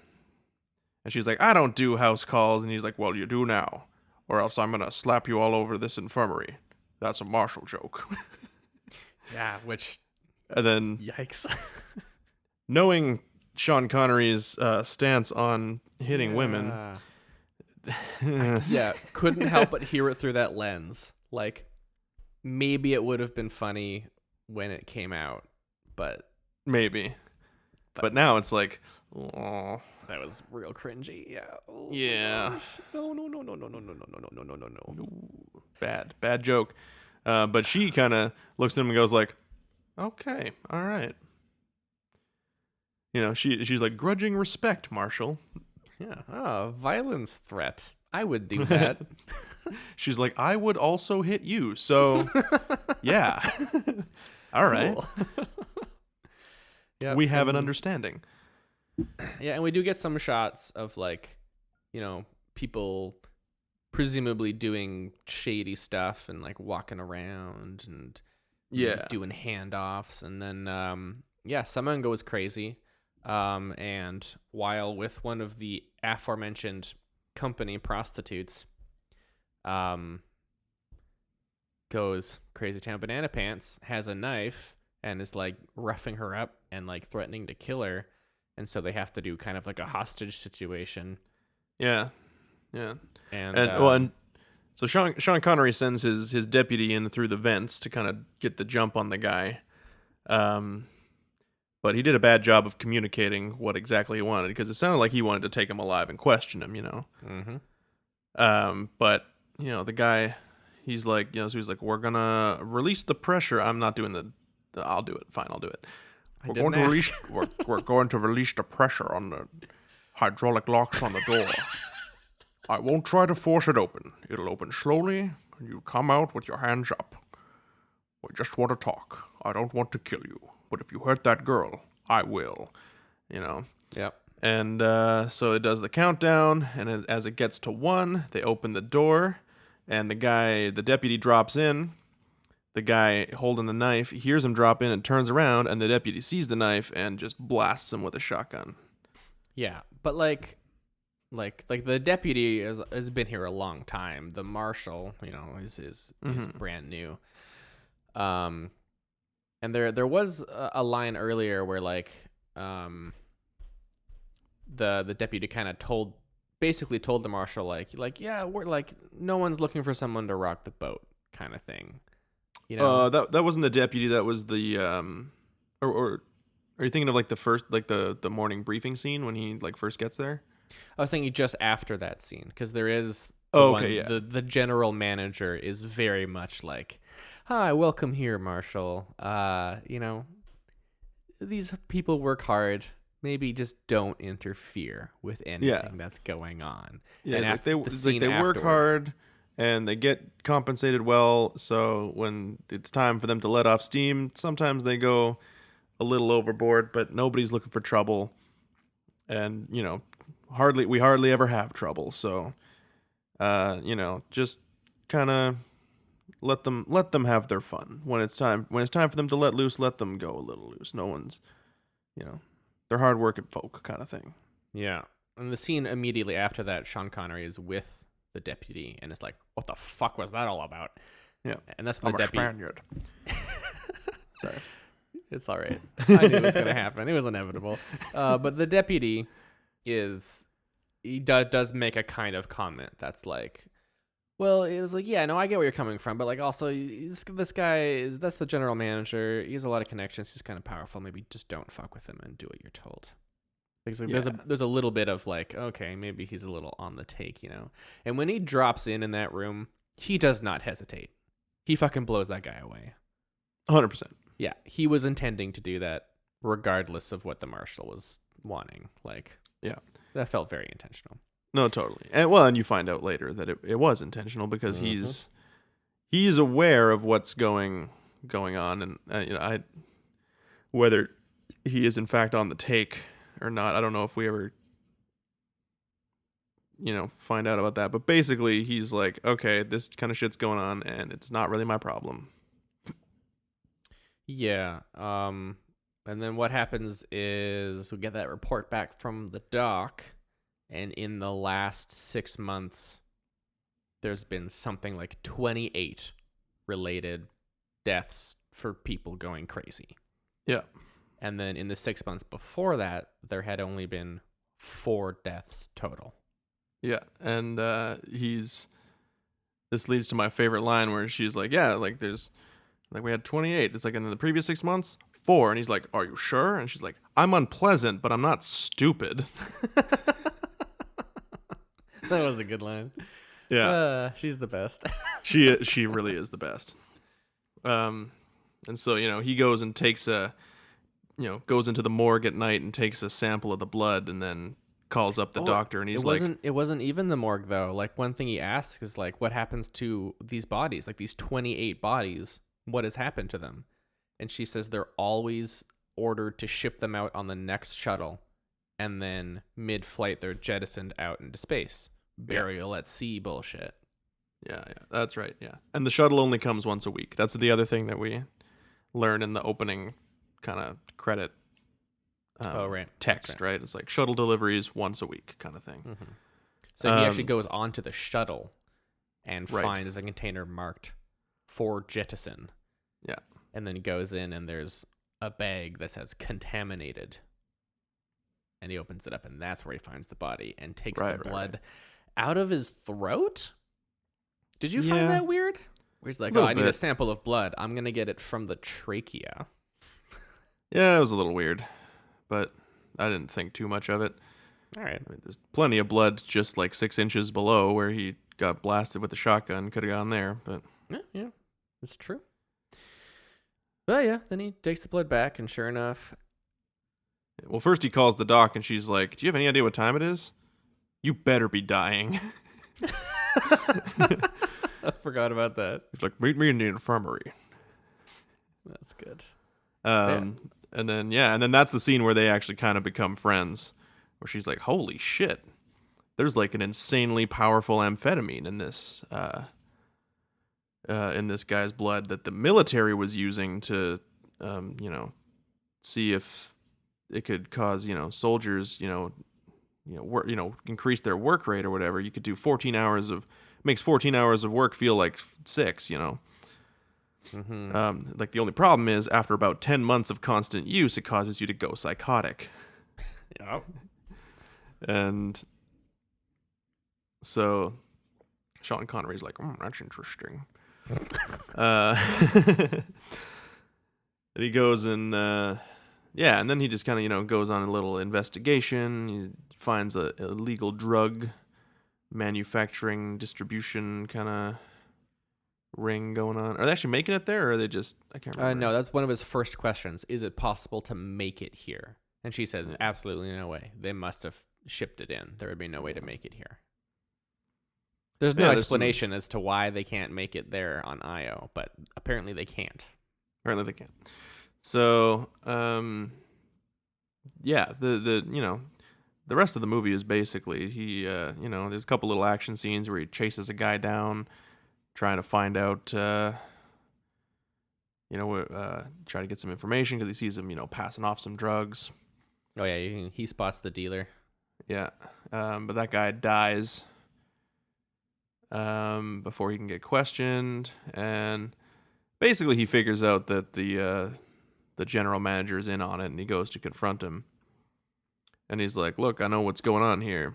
she's like, I don't do house calls. And he's like, well, you do now, or else I'm going to slap you all over this infirmary. That's a Marshall joke. Yeah, which... And then... Yikes. Knowing Sean Connery's stance on hitting women... Yeah, couldn't help but hear it through that lens. Like, maybe it would have been funny when it came out, but... Maybe. But now it's like... Oh. That was real cringy. Yeah. Oh, yeah. No. Bad joke. But she kind of looks at him and goes like, okay, all right. She's like, grudging respect, Marshal. Yeah. Oh, violence threat. I would do that. She's like, I would also hit you. So, yeah. All right. Cool. Yep, we have an understanding. Yeah, and we do get some shots of people presumably doing shady stuff and like walking around and doing handoffs, and then someone goes crazy, and while with one of the aforementioned company prostitutes, goes Crazy Town Banana Pants, has a knife and is like roughing her up and like threatening to kill her. And so they have to do kind of like a hostage situation. Yeah. Yeah. And so Sean Connery sends his deputy in through the vents to kind of get the jump on the guy. But he did a bad job of communicating what exactly he wanted, because it sounded like he wanted to take him alive and question him, Mm-hmm. But, the guy, he's like, so he's like, we're going to release the pressure. I'm not doing I'll do it. Fine, I'll do it. We're going to release the pressure on the hydraulic locks on the door. I won't try to force it open. It'll open slowly, and you come out with your hands up. We just want to talk. I don't want to kill you. But if you hurt that girl, I will. Yep. And so it does the countdown, and as it gets to 1, they open the door, and the deputy drops in. The guy holding the knife hears him drop in and turns around, and the deputy sees the knife and just blasts him with a shotgun. Yeah, but like the deputy has been here a long time. The marshal, is brand new. And And there was a line earlier where like the deputy kind of basically told the marshal like yeah, we're like no one's looking for someone to rock the boat kind of thing. You know, that wasn't the deputy. That was the or are you thinking of like the first like the morning briefing scene when he like first gets there? I was thinking just after that scene because there is the general manager is very much like, hi, welcome here, Marshal. You know, these people work hard. Maybe just don't interfere with anything that's going on. Yeah, and it's like they work hard and they get compensated well. So when it's time for them to let off steam, sometimes they go a little overboard, but nobody's looking for trouble. And, you know, we hardly ever have trouble. So, you know, just kind of let them have their fun. When it's time for them to let loose, let them go a little loose. No one's, you know, they're hardworking folk kind of thing. Yeah. And the scene immediately after that, Sean Connery is with the deputy and it's like, what the fuck was that all about? Yeah. And that's when the deputy. Spaniard. Sorry. It's all right. I knew it was going to happen. It was inevitable. But the deputy does make a kind of comment that's like, well, it was like, yeah, no, I get where you're coming from, but like also this guy that's the general manager. He has a lot of connections. He's kind of powerful. Maybe just don't fuck with him and do what you're told. Because there's a little bit of like, okay, maybe he's a little on the take, you know. And when he drops in that room, he does not hesitate. He fucking blows that guy away. 100%. Yeah, he was intending to do that regardless of what the marshal was wanting. Like, yeah, that felt very intentional. No, totally. And you find out later that it was intentional because he's aware of what's going on, and you know, whether he is in fact on the take or not, I don't know if we ever, you know, find out about that. But basically, he's like, okay, this kind of shit's going on, and it's not really my problem. Yeah. And then what happens is we get that report back from the doc. And in the last 6 months, there's been something like 28 related deaths for people going crazy. Yeah. And then in the 6 months before that, there had only been 4 deaths total. Yeah. And this leads to my favorite line where she's like, yeah, like there's, like we had 28. It's like in the previous 6 months, 4. And he's like, are you sure? And she's like, I'm unpleasant, but I'm not stupid. That was a good line. Yeah. She's the best. She really is the best. And so, you know, he goes and takes goes into the morgue at night and takes a sample of the blood and then calls up the doctor and he's it wasn't even the morgue though. Like one thing he asks is like, what happens to these bodies? Like these 28 bodies, what has happened to them? And she says they're always ordered to ship them out on the next shuttle. And then mid-flight, they're jettisoned out into space. Burial at sea bullshit. Yeah, that's right, yeah. And the shuttle only comes once a week. That's the other thing that we learn in the opening kind of credit text, right? It's like shuttle deliveries once a week kind of thing. Mm-hmm. So he actually goes onto the shuttle and finds a container marked for jettison. Yeah. And then he goes in and there's a bag that says contaminated. And he opens it up, and that's where he finds the body and takes the blood out of his throat. Did you find that weird? Where he's like, I need a sample of blood. I'm going to get it from the trachea. Yeah, it was a little weird, but I didn't think too much of it. All right. I mean, there's plenty of blood just like 6 inches below where he got blasted with a shotgun. Could have gone there, but... Yeah, it's true. But yeah, then he takes the blood back, and sure enough... Well, first he calls the doc, and she's like, do you have any idea what time it is? You better be dying. I forgot about that. He's like, meet me in the infirmary. That's good. And then that's the scene where they actually kind of become friends, where she's like, holy shit, there's like an insanely powerful amphetamine in this guy's blood that the military was using to, see if it could cause, soldiers, increase their work rate or whatever. You could do makes 14 hours of work feel like 6, Like the only problem is after about 10 months of constant use, it causes you to go psychotic. Yeah. And so Sean Connery's like, that's interesting. And he goes and and then he just kind of goes on a little investigation. He finds a illegal drug manufacturing distribution kind of ring going on. Are they actually making it there, or are they just, I can't remember. No, that's one of his first questions. Is it possible to make it here? And she says, absolutely no way. They must have shipped it in. There would be no way to make it here. There's no explanation as to why they can't make it there on Io, but apparently they can't. Apparently they can't. So, the rest of the movie is basically there's a couple little action scenes where he chases a guy down, trying to find out, try to get some information because he sees him, passing off some drugs. Oh yeah, he spots the dealer. Yeah, but that guy dies before he can get questioned, and basically he figures out that the general manager is in on it, and he goes to confront him. And he's like, look, I know what's going on here,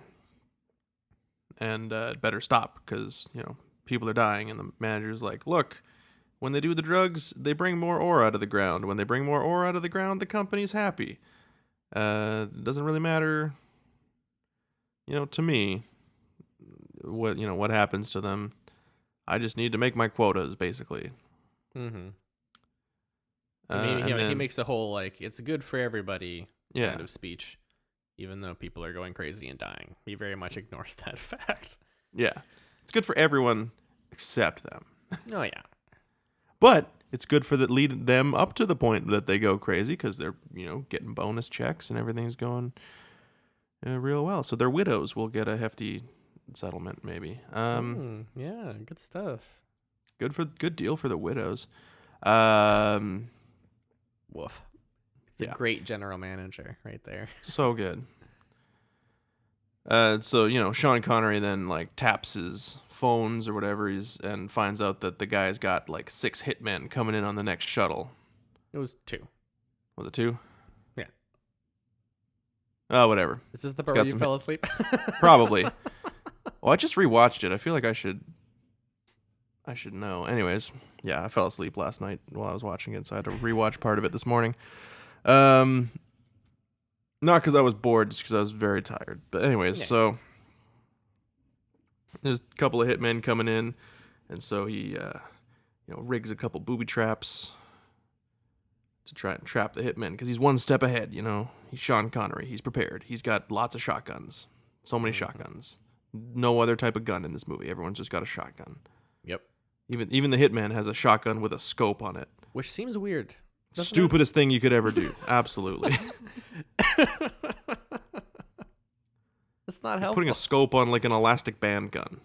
and it better stop because, people are dying. And the manager's like, look, when they do the drugs, they bring more ore out of the ground. When they bring more ore out of the ground, the company's happy. It doesn't really matter, to me, what happens to them. I just need to make my quotas, basically. Mm-hmm. He makes the whole, it's good for everybody kind of speech, even though people are going crazy and dying. He very much ignores that fact. Yeah. It's good for everyone except them. Oh, yeah. But it's good for lead them up to the point that they go crazy because they're, getting bonus checks and everything's going real well. So their widows will get a hefty settlement, maybe. Yeah, good stuff. Good deal for the widows. Woof. It's a great general manager right there. So good. So Sean Connery then taps his phones or whatever and finds out that the guy's got 6 hitmen coming in on the next shuttle. It was 2. Was it 2? Yeah. Oh, whatever. Is this the part where you fell asleep? Probably. Well, I just rewatched it. I feel like I should know. Anyways, yeah, I fell asleep last night while I was watching it, so I had to rewatch part of it this morning. Not because I was bored, just because I was very tired. But anyways, So there's a couple of hitmen coming in, and so he, rigs a couple booby traps to try and trap the hitmen because he's one step ahead. He's Sean Connery. He's prepared. He's got lots of shotguns. So many shotguns. No other type of gun in this movie. Everyone's just got a shotgun. Yep. Even the hitman has a shotgun with a scope on it. Which seems weird. Stupidest thing you could ever do. Absolutely. That's not helpful. Putting a scope on an elastic band gun.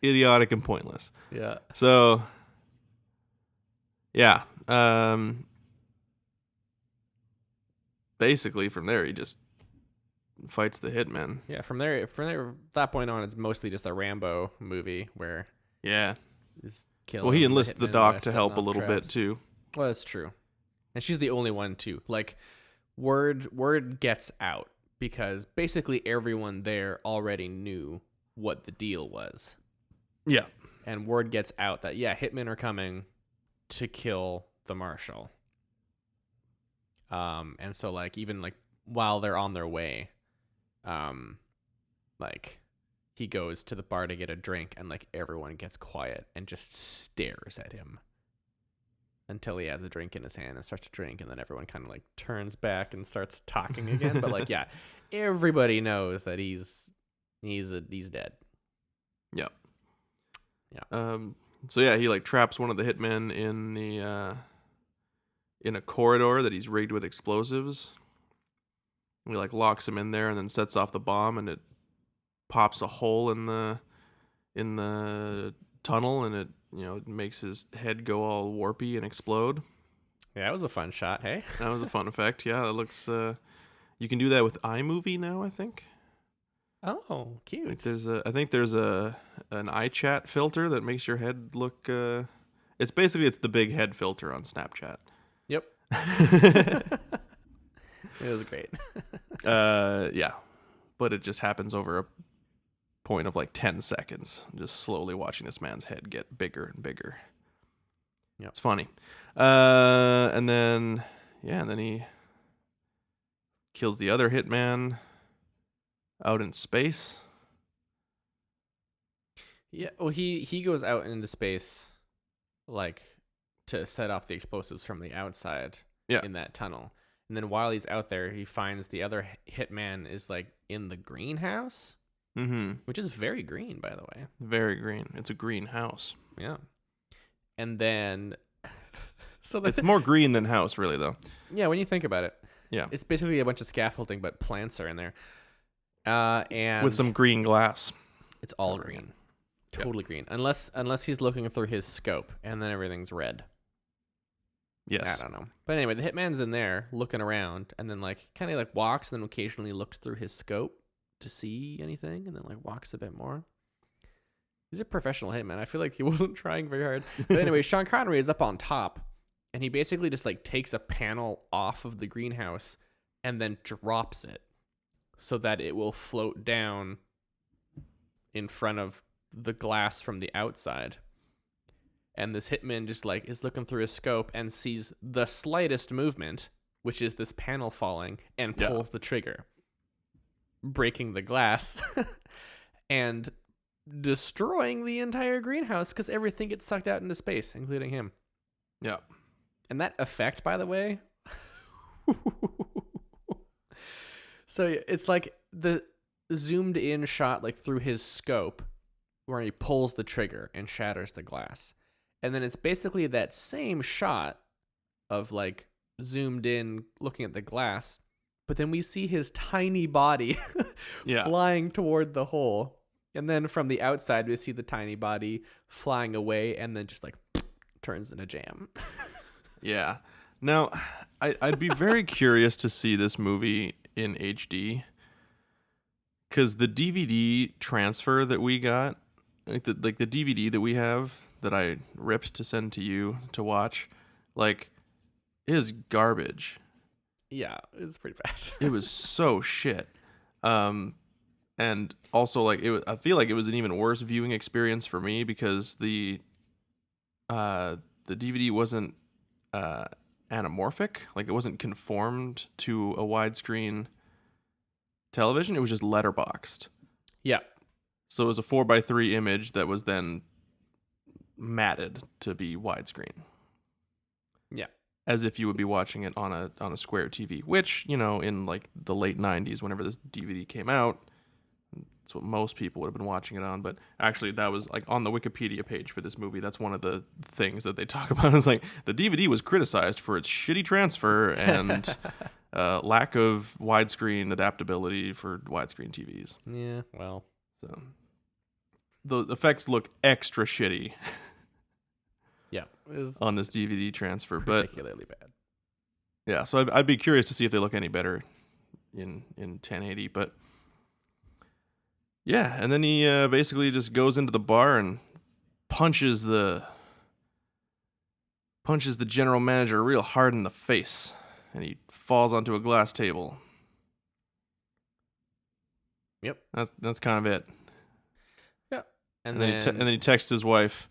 Idiotic and pointless. Yeah. So, yeah. Basically, from there, he just fights the hitman. Yeah, from there, that point on, it's mostly just a Rambo movie where he's killing. Well, he enlists the doc to setting help a off little traps. bit too. Well, that's true, and she's the only one too. Word gets out because basically everyone there already knew what the deal was. Yeah, and word gets out that hitmen are coming to kill the marshal. And so even while they're on their way, he goes to the bar to get a drink, and everyone gets quiet and just stares at him until he has a drink in his hand and starts to drink, and then everyone kind of turns back and starts talking again. But everybody knows that he's dead. Yeah. Yeah. So he traps one of the hitmen in a corridor that he's rigged with explosives. He locks him in there and then sets off the bomb, and it pops a hole in the tunnel, and it it makes his head go all warpy and explode. Yeah, that was a fun shot. Hey, that was a fun effect. Yeah, it looks. You can do that with iMovie now, I think. Oh, cute. I think there's an iChat filter that makes your head look. It's the big head filter on Snapchat. Yep. It was great. Yeah, but it just happens over a point of like 10 seconds. Just slowly watching this man's head get bigger and bigger. Yep. It's funny. And then he kills the other hitman out in space. Yeah. Well, he goes out into space, like, to set off the explosives from the outside. Yeah. In that tunnel. And then while he's out there, he finds the other hitman is like in the greenhouse, which is very green, by the way. Very green. It's a greenhouse. Yeah. And then, it's more green than house, really, though. Yeah, when you think about it. Yeah. It's basically a bunch of scaffolding, but plants are in there. And with some green glass. It's all green. Totally green. Unless he's looking through his scope, and then everything's red. Yes. I don't know. But anyway, the hitman's in there looking around, and then like kind of like walks, and then occasionally looks through his scope to see anything, and then like walks a bit more. He's a professional hitman. I feel like he wasn't trying very hard. But anyway, Sean Connery is up on top, and he basically just like takes a panel off of the greenhouse and then drops it so that it will float down in front of the glass from the outside. And this hitman just like is looking through his scope and sees the slightest movement, which is this panel falling, and pulls the trigger, breaking the glass and destroying the entire greenhouse because everything gets sucked out into space, including him. Yeah. And that effect, by the way, so it's like the zoomed in shot like through his scope where he pulls the trigger and shatters the glass. And then it's basically that same shot of like zoomed in looking at the glass, but then we see his tiny body flying toward the hole. And then from the outside, we see the tiny body flying away and then just like turns into jam. Yeah. Now, I'd be very curious to see this movie in HD, because the DVD transfer that we got, like the DVD that we have that I ripped to send to you to watch, like, is garbage. Yeah, it's pretty bad. It was so shit. And also, like, I feel like it was an even worse viewing experience for me because the DVD wasn't anamorphic, like it wasn't conformed to a widescreen television. It was just letterboxed. Yeah. So it was a 4:3 image that was then matted to be widescreen. Yeah. As if you would be watching it on a square TV, which, you know, in like the late 90s, whenever this DVD came out, that's what most people would have been watching it on. But actually, that was like on the Wikipedia page for this movie. That's one of the things that they talk about. It's like the DVD was criticized for its shitty transfer and lack of widescreen adaptability for widescreen TVs. Yeah, well. So the effects look extra shitty. Yeah, it was on this DVD transfer, particularly bad. Yeah, so I'd be curious to see if they look any better in 1080. But yeah, and then he basically just goes into the bar and punches the general manager real hard in the face, and he falls onto a glass table. Yep, that's kind of it. Yeah, and then he texts his wife.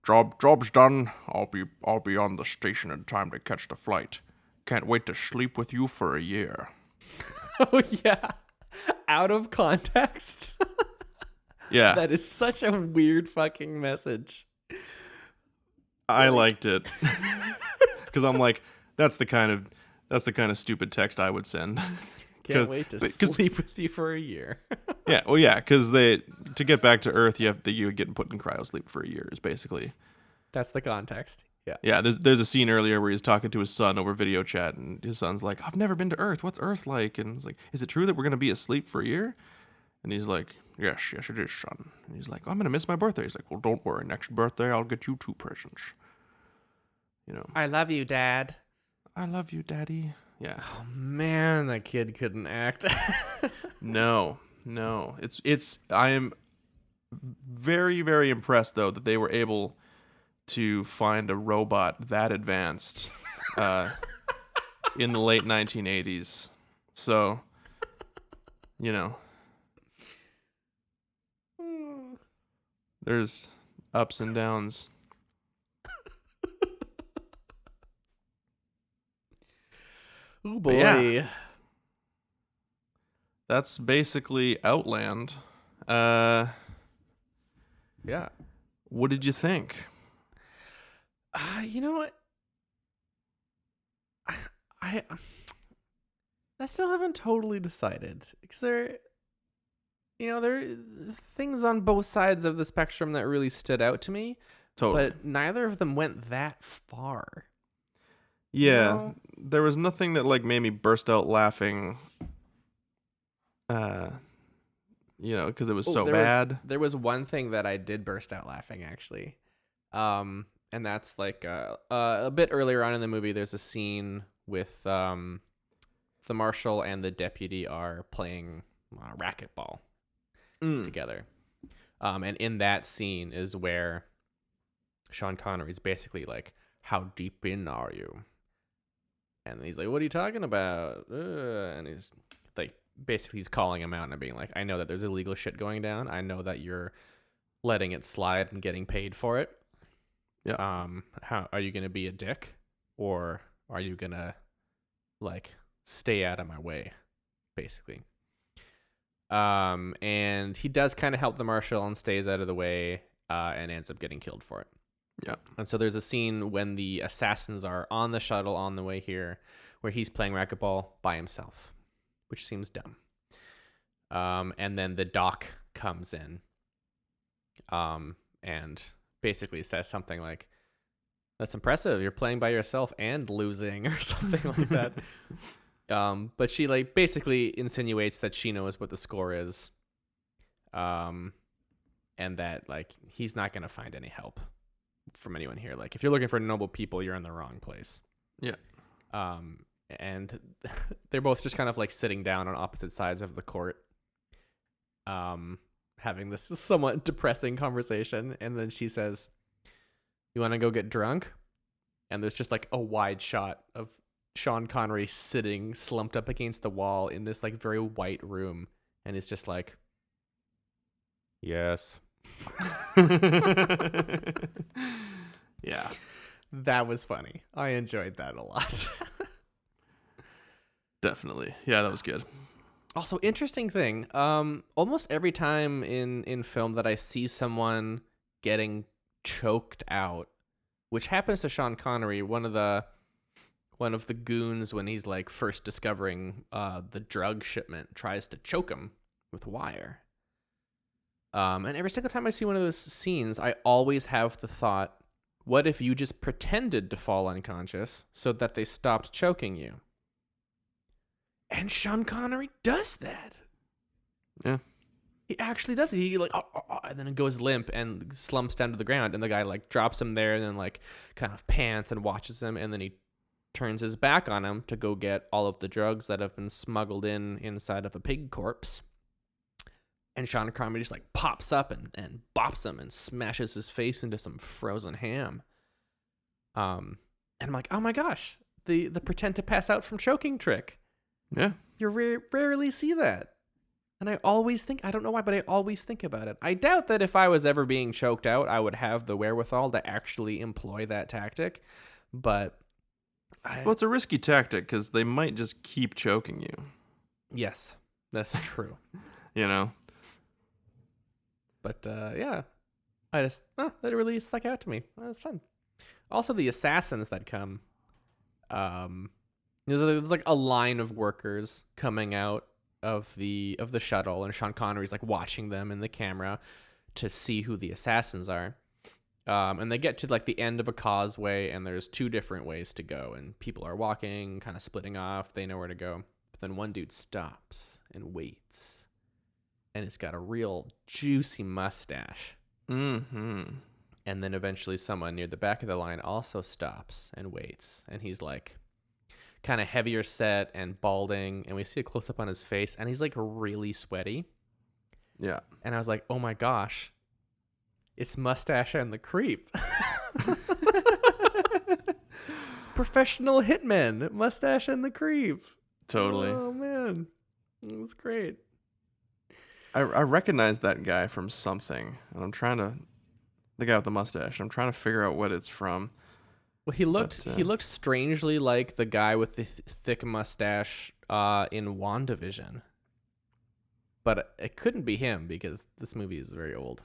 Job's done. I'll be on the station in time to catch the flight. Can't wait to sleep with you for a year. Oh yeah, out of context. Yeah, that is such a weird fucking message. I liked it because I'm like, that's the kind of stupid text I would send. Can't wait to sleep with you for a year. Yeah, well, yeah, because to get back to Earth, you get put in cryo sleep for a year. Is basically. That's the context. Yeah. Yeah. There's a scene earlier where he's talking to his son over video chat, and his son's like, "I've never been to Earth. What's Earth like?" And he's like, "Is it true that we're gonna be asleep for a year?" And he's like, "Yes, it is, son." And he's like, "I'm gonna miss my birthday." He's like, "Well, don't worry. Next birthday, I'll get you 2 presents." You know. I love you, Dad. I love you, Daddy. Yeah. Oh man, that kid couldn't act. No, No. I am very, very impressed though that they were able to find a robot that advanced in the late 1980s. So, you know, there's ups and downs. Oh But boy. yeah. That's basically Outland. Yeah. What did you think? You know what? I still haven't totally decided because there are things on both sides of the spectrum that really stood out to me, Totally. but neither of them went that far. Yeah, know? there was nothing that like made me burst out laughing. Because it was so bad. There was one thing that I did burst out laughing actually, and that's like a bit earlier on in the movie. There's a scene with the marshal and the deputy are playing racquetball together, and in that scene is where Sean Connery is basically like, "How deep in are you?" And he's like, "What are you talking about?" And he's like, basically he's calling him out and being like, "I know that there's illegal shit going down. I know that you're letting it slide and getting paid for it. Yeah. How are you gonna be a dick, or are you gonna like stay out of my way?" Basically. And he does kind of help the marshal and stays out of the way, and ends up getting killed for it. Yeah. And so there's a scene when the assassins are on the shuttle on the way here, where he's playing racquetball by himself, which seems dumb. And then the doc comes in, and basically says something like, "That's impressive. You're playing by yourself and losing," or something like that. But she like basically insinuates that she knows what the score is, and that like he's not gonna find any help from anyone here. Like, if you're looking for noble people, you're in the wrong place. Yeah. And they're both just kind of like sitting down on opposite sides of the court, having this somewhat depressing conversation. And then she says, "You want to go get drunk?" And there's just like a wide shot of Sean Connery sitting slumped up against the wall in this like very white room. And it's just like, "Yes." Yeah. That was funny. I enjoyed that a lot. Definitely. Yeah, that was good. Also, interesting thing. Almost every time in film that I see someone getting choked out, which happens to Sean Connery, one of the goons when he's like first discovering the drug shipment tries to choke him with wire. And every single time I see one of those scenes, I always have the thought, what if you just pretended to fall unconscious so that they stopped choking you? And Sean Connery does that. Yeah. He actually does it. He like, and then it goes limp and slumps down to the ground, and the guy like drops him there and then like kind of pants and watches him, and then he turns his back on him to go get all of the drugs that have been smuggled inside of a pig corpse. And Sean Connery just like pops up and bops him and smashes his face into some frozen ham. And I'm like, oh my gosh, the pretend to pass out from choking trick. Yeah. You rarely see that. And I always think, I don't know why, but I always think about it. I doubt that if I was ever being choked out, I would have the wherewithal to actually employ that tactic. But Well, it's a risky tactic because they might just keep choking you. Yes, that's true. You know? But yeah, I just that really stuck out to me. That's fun. Also, the assassins that come, there's like a line of workers coming out of the shuttle, and Sean Connery's like watching them in the camera to see who the assassins are. And they get to like the end of a causeway, and there's two different ways to go, and people are walking, kind of splitting off. They know where to go, but then one dude stops and waits. And it's got a real juicy mustache. Mm-hmm. And then eventually someone near the back of the line also stops and waits. And he's like kind of heavier set and balding. And we see a close-up on his face. And he's like really sweaty. Yeah. And I was like, oh my gosh, it's Mustache and the Creep. Professional hitmen, Mustache and the Creep. Totally. Oh man, it was great. I recognize that guy from something, and I'm trying to, the guy with the mustache. I'm trying to figure out what it's from. Well, he looked strangely like the guy with the thick mustache in WandaVision. But it couldn't be him because this movie is very old.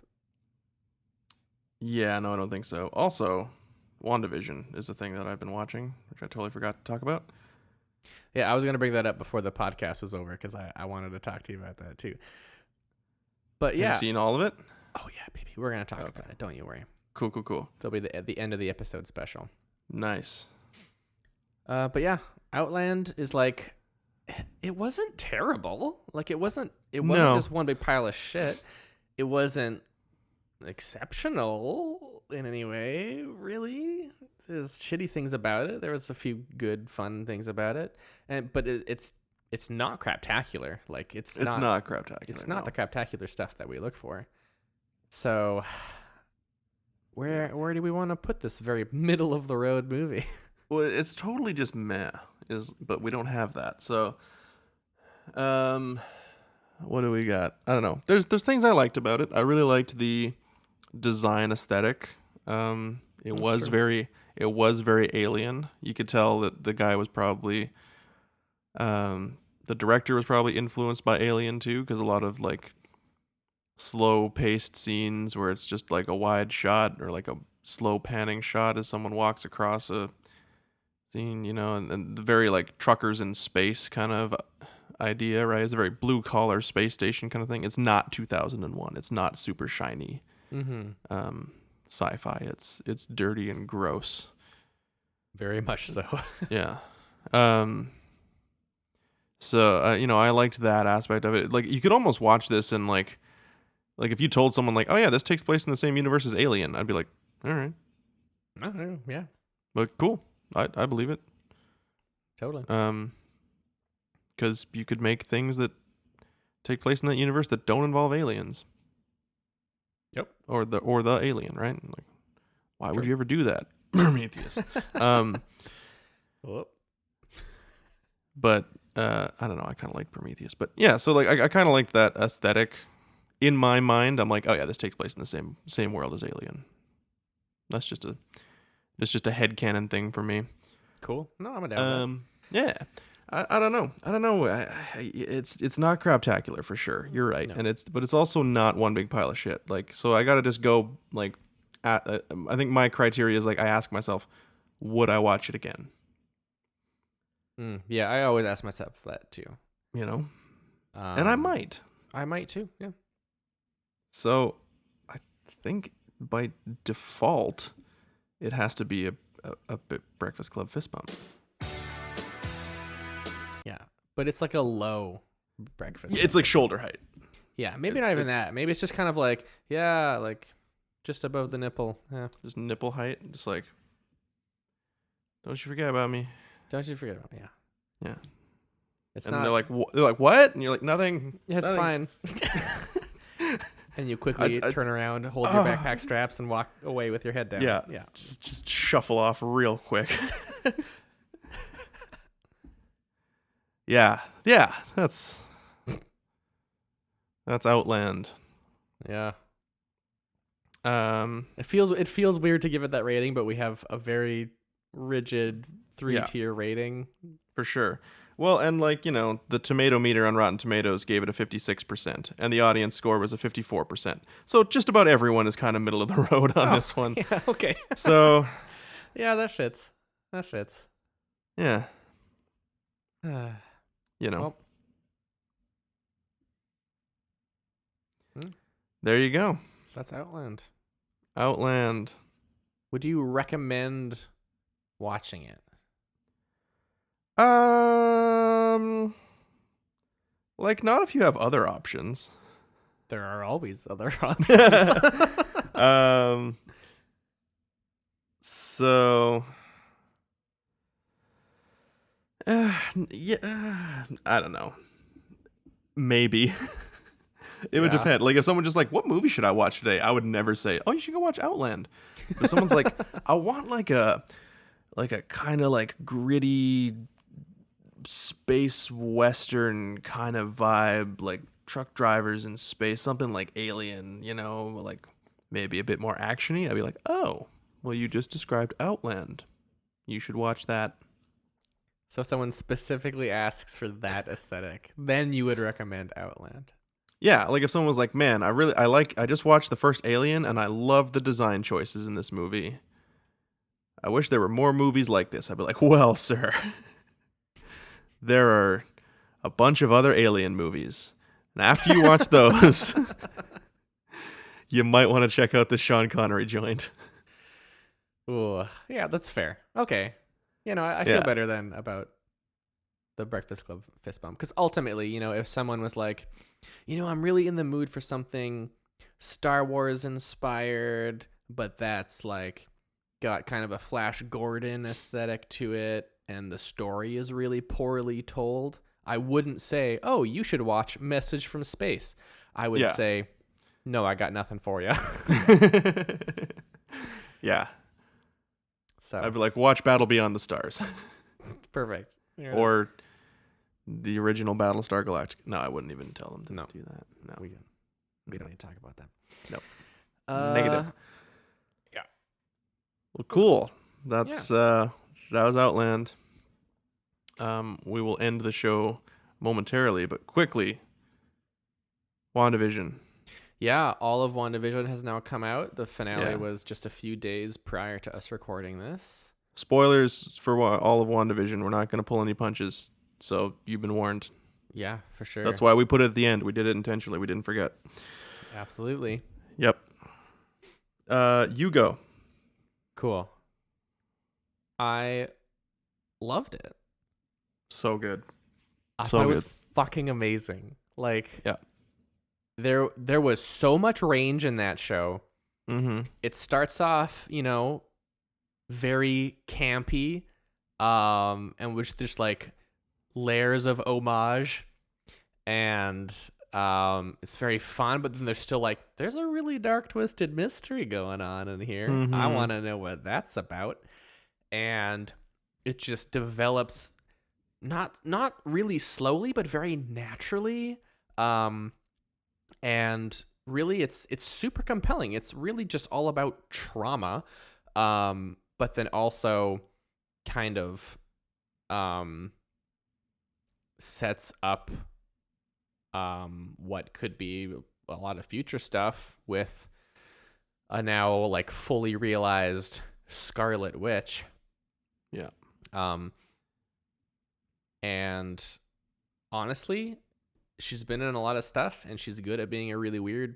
Yeah, no, I don't think so. Also, Wandavision is the thing that I've been watching, which I totally forgot to talk about. Yeah, I was going to bring that up before the podcast was over because I wanted to talk to you about that too. But yeah. Have you seen all of it? Oh, yeah, baby. We're going to talk about it. Don't you worry. Cool. It'll be the end of the episode special. Nice. But yeah, Outland is like, it wasn't terrible. Like, it wasn't No. just one big pile of shit. It wasn't exceptional in any way, really. There's shitty things about it. There was a few good, fun things about it, but it's not craptacular. Like it's not craptacular. It's not the craptacular stuff that we look for. So, where do we want to put this very middle of the road movie? Well, it's totally just meh. But we don't have that. So, what do we got? I don't know. There's things I liked about it. I really liked the design aesthetic. It was very alien. You could tell that the guy was probably, the director was probably influenced by Alien too, because a lot of like slow paced scenes where it's just like a wide shot or like a slow panning shot as someone walks across a scene, and the very like truckers in space kind of idea, right? It's a very blue collar space station kind of thing. It's not 2001. It's not super shiny. Sci-fi. It's dirty and gross. Very much so. Yeah. So I liked that aspect of it. Like you could almost watch this and like if you told someone like, oh yeah, this takes place in the same universe as Alien, I'd be like, all right. Yeah. But cool. I believe it. Totally. Because you could make things that take place in that universe that don't involve aliens. Yep. Or the alien, right? Like, why would you ever do that, Prometheus? But I don't know. I kind of like Prometheus, but yeah. So like, I kind of like that aesthetic. In my mind, I'm like, oh yeah, this takes place in the same world as Alien. That's just a headcanon thing for me. Cool. No, I'm down. Yeah. I don't know. It's not craptacular for sure. You're right, no. But it's also not one big pile of shit. Like, so I gotta just go like, I think my criteria is like I ask myself, would I watch it again? Yeah, I always ask myself that too. And I might. I might too. Yeah. So, I think by default, it has to be a Breakfast Club fist bump. Yeah, but it's like a low breakfast. Yeah, it's like shoulder height. Yeah, maybe not even that. Maybe it's just kind of like, yeah, like just above the nipple. Yeah. Just nipple height. Just like, don't you forget about me. Don't you forget about me. Yeah. Yeah. It's and not... they're like, what? And you're like, nothing. Yeah, it's nothing. fine. And you quickly turn around, hold your backpack straps, and walk away with your head down. Yeah. Yeah. Just shuffle off real quick. Yeah. That's Outland. Yeah. It feels weird to give it that rating, but we have a very rigid 3-tier rating for sure. Well, and like, the tomato meter on Rotten Tomatoes gave it a 56%, and the audience score was a 54%. So just about everyone is kind of middle of the road on this one. Yeah, okay. So yeah, that fits. Yeah. Well. There you go. So that's Outland. Would you recommend watching it? Like not if you have other options. There are always other options. So yeah, I don't know. Maybe. It would Yeah. depend. Like if someone just like, what movie should I watch today? I would never say, oh, you should go watch Outland. But if someone's like, I want like a kind of like gritty space western kind of vibe, like truck drivers in space, something like Alien, like maybe a bit more actiony. I'd be like, oh, well, you just described Outland. You should watch that. So if someone specifically asks for that aesthetic, then you would recommend Outland. Yeah, like if someone was like, man, I just watched the first Alien and I love the design choices in this movie. I wish there were more movies like this. I'd be like, well, sir, there are a bunch of other Alien movies. And after you watch those, you might want to check out the Sean Connery joint. Ooh, yeah, that's fair. Okay. I feel Yeah. better then about the Breakfast Club fist bump. Because ultimately, if someone was like, I'm really in the mood for something Star Wars inspired, but that's like got kind of a Flash Gordon aesthetic to it, and the story is really poorly told, I wouldn't say, oh, you should watch Message from Space. I would say, no, I got nothing for you. Yeah. So I'd be like, watch Battle Beyond the Stars. perfect. Yeah. Or the original Battlestar Galactica. No, I wouldn't even tell them to No. do that. No. we don't need to talk about that. Nope. Negative. Yeah. Well, cool. That's that was Outland. We will end the show momentarily, but quickly. WandaVision. Yeah, all of Wandavision has now come out. The finale Yeah. was just a few days prior to us recording this. Spoilers for all of WandaVision. We're not going to pull any punches, so you've been warned. Yeah, for sure. That's why we put it at the end. We did it intentionally. We didn't forget. Absolutely. Yep. You go. Cool. I loved it. So good. I So thought it was good. fucking amazing. Like, Yeah. there was so much range in that show. Mm-hmm. It starts off, very campy, and which just like layers of homage, and it's very fun. But then there's still like there's a really dark, twisted mystery going on in here. I Mhm. want to know what that's about, and it just develops not really slowly, but very naturally. And really, it's super compelling. It's really just all about trauma, but then also kind of sets up what could be a lot of future stuff with a now like fully realized Scarlet Witch. Yeah. And honestly, she's been in a lot of stuff, and she's good at being a really weird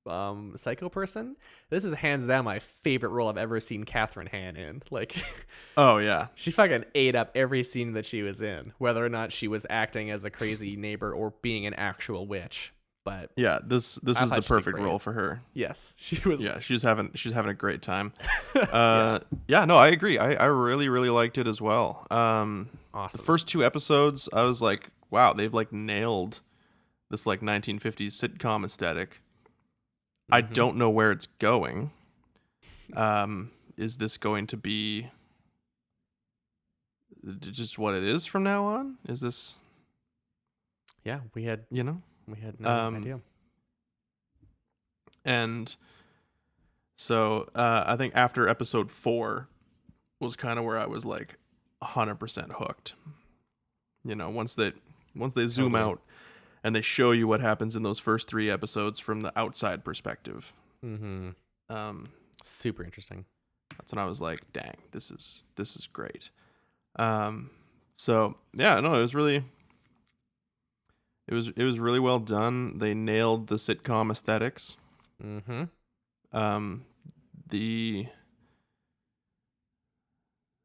psycho person. This is hands down my favorite role I've ever seen Catherine Hahn in. Like, Oh yeah. she fucking ate up every scene that she was in, whether or not she was acting as a crazy neighbor or being an actual witch. But Yeah. This I is thought the she did perfect great. role for her. yes, she was. Yeah, she's having a great time. Yeah, no, I agree. I really, really liked it as well. Awesome. The first 2 episodes, I was like, wow, they've like nailed this like 1950s sitcom aesthetic. I don't know where it's going. Is this going to be just what it is from now on? Is this, Yeah, we had you know? no idea. And so I think after episode 4 was kind of where I was like 100% hooked. Once they zoom Totally. out and they show you what happens in those first 3 episodes from the outside perspective. Mm-hmm. Super interesting. That's when I was like, dang, this is great. So yeah, no, it was really well done. They nailed the sitcom aesthetics. Mm-hmm.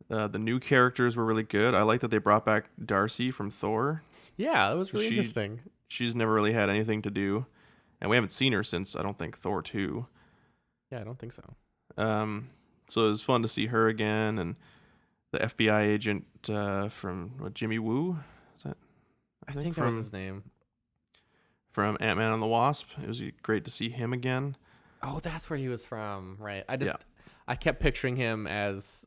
The new characters were really good. I like that they brought back Darcy from Thor. Yeah, that was really She- interesting. She's never really had anything to do, and we haven't seen her since I don't think Thor 2. Yeah, I don't think so. So it was fun to see her again, and the FBI agent from Jimmy Woo. Is that? I think that was his name. from Ant-Man and the Wasp. It was great to see him again. Oh, that's where he was from, right? Yeah. I kept picturing him as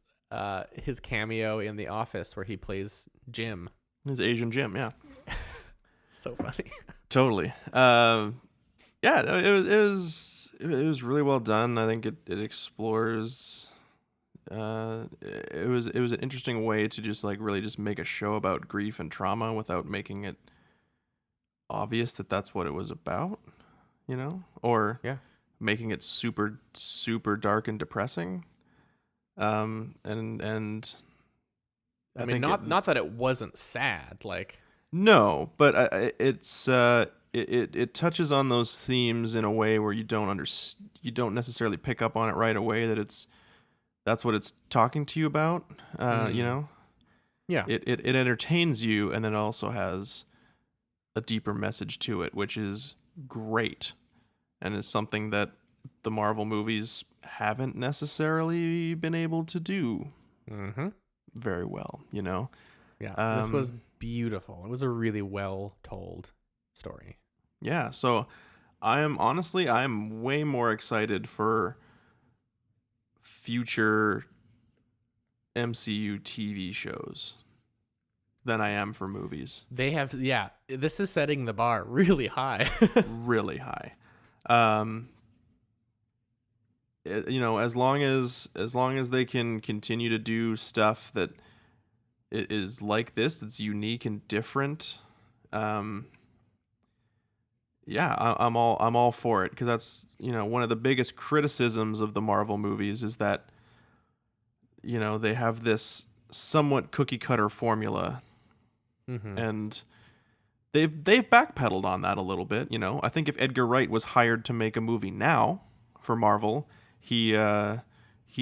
his cameo in The Office where he plays Jim. His Asian Jim, yeah. So funny. Totally. Yeah, no, it was really well done. I think it explores. It was an interesting way to just like really just make a show about grief and trauma without making it obvious that that's what it was about, or Yeah. making it super super dark and depressing. And I mean, not that it wasn't sad, like. No, but it touches on those themes in a way where you don't necessarily pick up on it right away that that's what it's talking to you about. Yeah. It entertains you, and then it also has a deeper message to it, which is great, and is something that the Marvel movies haven't necessarily been able to do very well. Yeah. This was beautiful. It was a really well told story. Yeah, so I'm way more excited for future MCU TV shows than I am for movies. They have, this is setting the bar really high. Really high. As long as they can continue to do stuff that is like this, that's unique and different. Yeah, I'm all for it, because that's one of the biggest criticisms of the Marvel movies is that they have this somewhat cookie cutter formula, and they've backpedaled on that a little bit. I think if Edgar Wright was hired to make a movie now for Marvel, he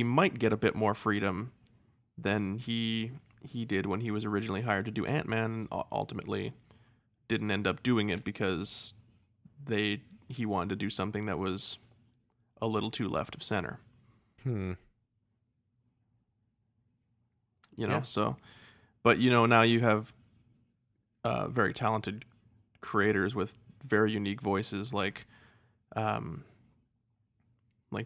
might get a bit more freedom than he did when he was originally hired to do Ant-Man, and ultimately didn't end up doing it because he wanted to do something that was a little too left of center. So, but now you have very talented creators with very unique voices, like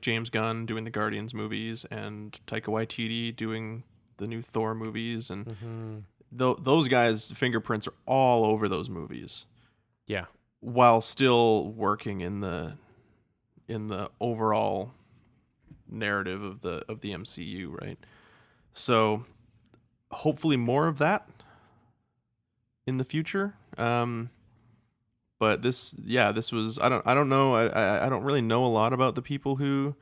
James Gunn doing the Guardians movies, and Taika Waititi doing the new Thor movies, and those guys' fingerprints are all over those movies. Yeah. While still working in the overall narrative of the MCU, right? So hopefully more of that in the future. But this was, I don't know, I don't really know a lot about the people who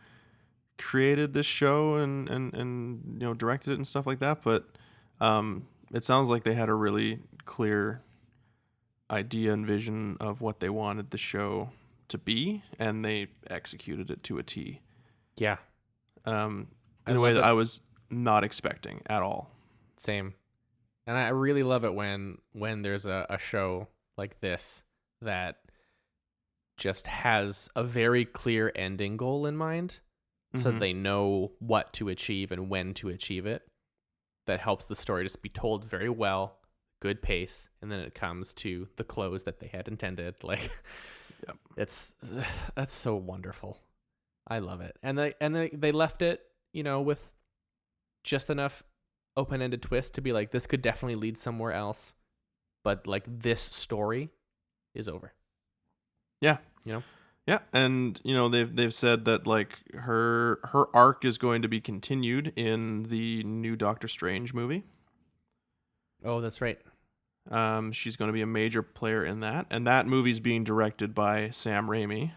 created this show and directed it and stuff like that, but it sounds like they had a really clear idea and vision of what they wanted the show to be, and they executed it to a T. Yeah. In a way that I was not expecting at all. Same. And I really love it when there's a show like this that just has a very clear ending goal in mind, so that they know what to achieve and when to achieve it. That helps the story just be told very well, good pace, and then it comes to the close that they had intended. Like, Yep. That's so wonderful. I love it. And they left it, with just enough open-ended twist to be like, this could definitely lead somewhere else, but like this story is over. Yeah. Yeah, and they've said that like her arc is going to be continued in the new Doctor Strange movie. Oh, that's right. She's going to be a major player in that, and that movie's being directed by Sam Raimi,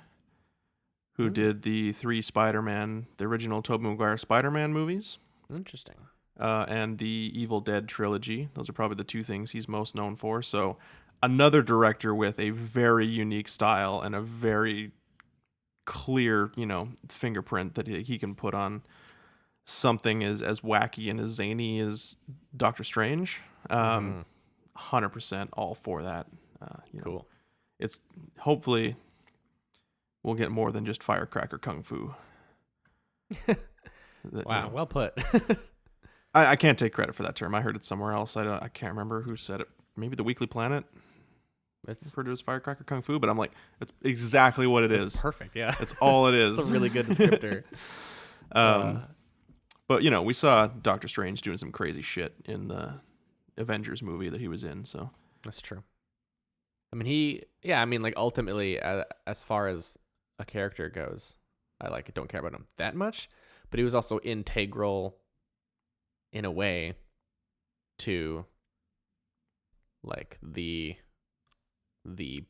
who did the the original Tobey Maguire Spider-Man movies. Interesting. And the Evil Dead trilogy. Those are probably the two things he's most known for. So another director with a very unique style and a very clear, fingerprint that he can put on something as wacky and as zany as Doctor Strange. 100% all for that. Cool. It's hopefully we'll get more than just firecracker kung fu. Wow, well put. I can't take credit for that term. I heard it somewhere else. I can't remember who said it. Maybe the Weekly Planet. It's referred to as Firecracker Kung Fu, but I'm like, it's exactly what it is. perfect. Yeah, It's all it is. it's a really good descriptor. But you know, we saw Doctor Strange doing some crazy shit in the Avengers movie that he was in. So That's true. I mean, like ultimately, as far as a character goes, I don't care about him that much, but he was also integral in a way to like the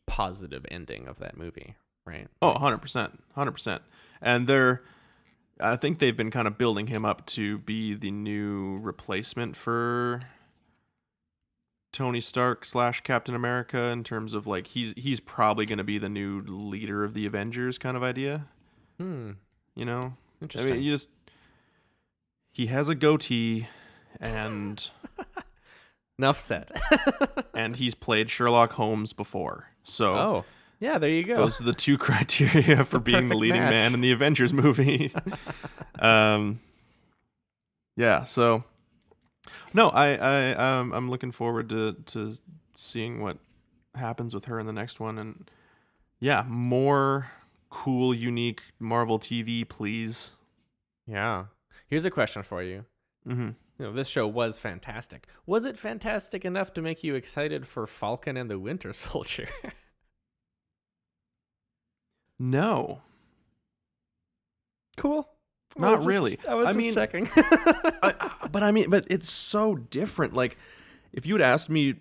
positive ending of that movie, right? oh, 100%. And I think they've been kind of building him up to be the new replacement for Tony Stark / Captain America in terms of like he's probably going to be the new leader of the Avengers kind of idea. You know, Interesting. I mean, he has a goatee, and Enough said. and he's played Sherlock Holmes before. So Oh, yeah, there you go. those are the two criteria for being the perfect leading match. man in the Avengers movie. Yeah, so no, I'm looking forward to seeing what happens with her in the next one, and yeah, more cool, unique Marvel TV, please. Yeah. Here's a question for you. Mm-hmm. You know, this show was fantastic. Was it fantastic enough to make you excited for Falcon and the Winter Soldier? No, Cool. not really. I was I just mean, checking. but it's so different. Like, if you had asked me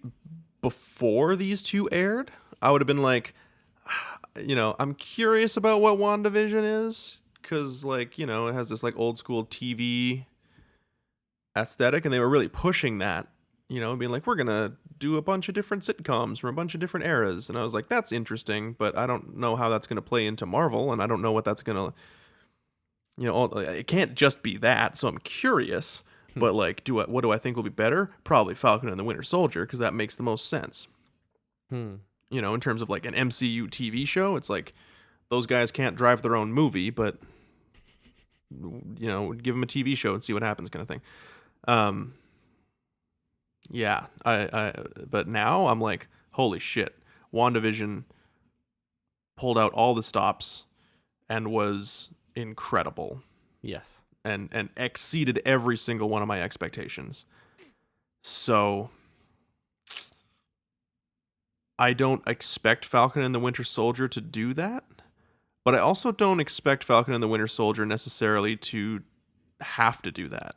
before these two aired, I would have been like, you know, I'm curious about what WandaVision is, because, like, you know, it has this like old school TV aesthetic, and they were really pushing that, you know, being like, we're gonna do a bunch of different sitcoms from a bunch of different eras, and I was like, that's interesting, but I don't know how that's gonna play into Marvel, and I don't know what that's gonna, you know, it can't just be that. So I'm curious, but like, what do I think will be better? Probably Falcon and the Winter Soldier, because that makes the most sense. You know, in terms of like an MCU TV show, it's like those guys can't drive their own movie, but you know, give them a TV show and see what happens, kind of thing. Yeah, but now I'm like, holy shit, WandaVision pulled out all the stops and was incredible. Yes. And exceeded every single one of my expectations. So I don't expect Falcon and the Winter Soldier to do that, but I also don't expect Falcon and the Winter Soldier necessarily to have to do that.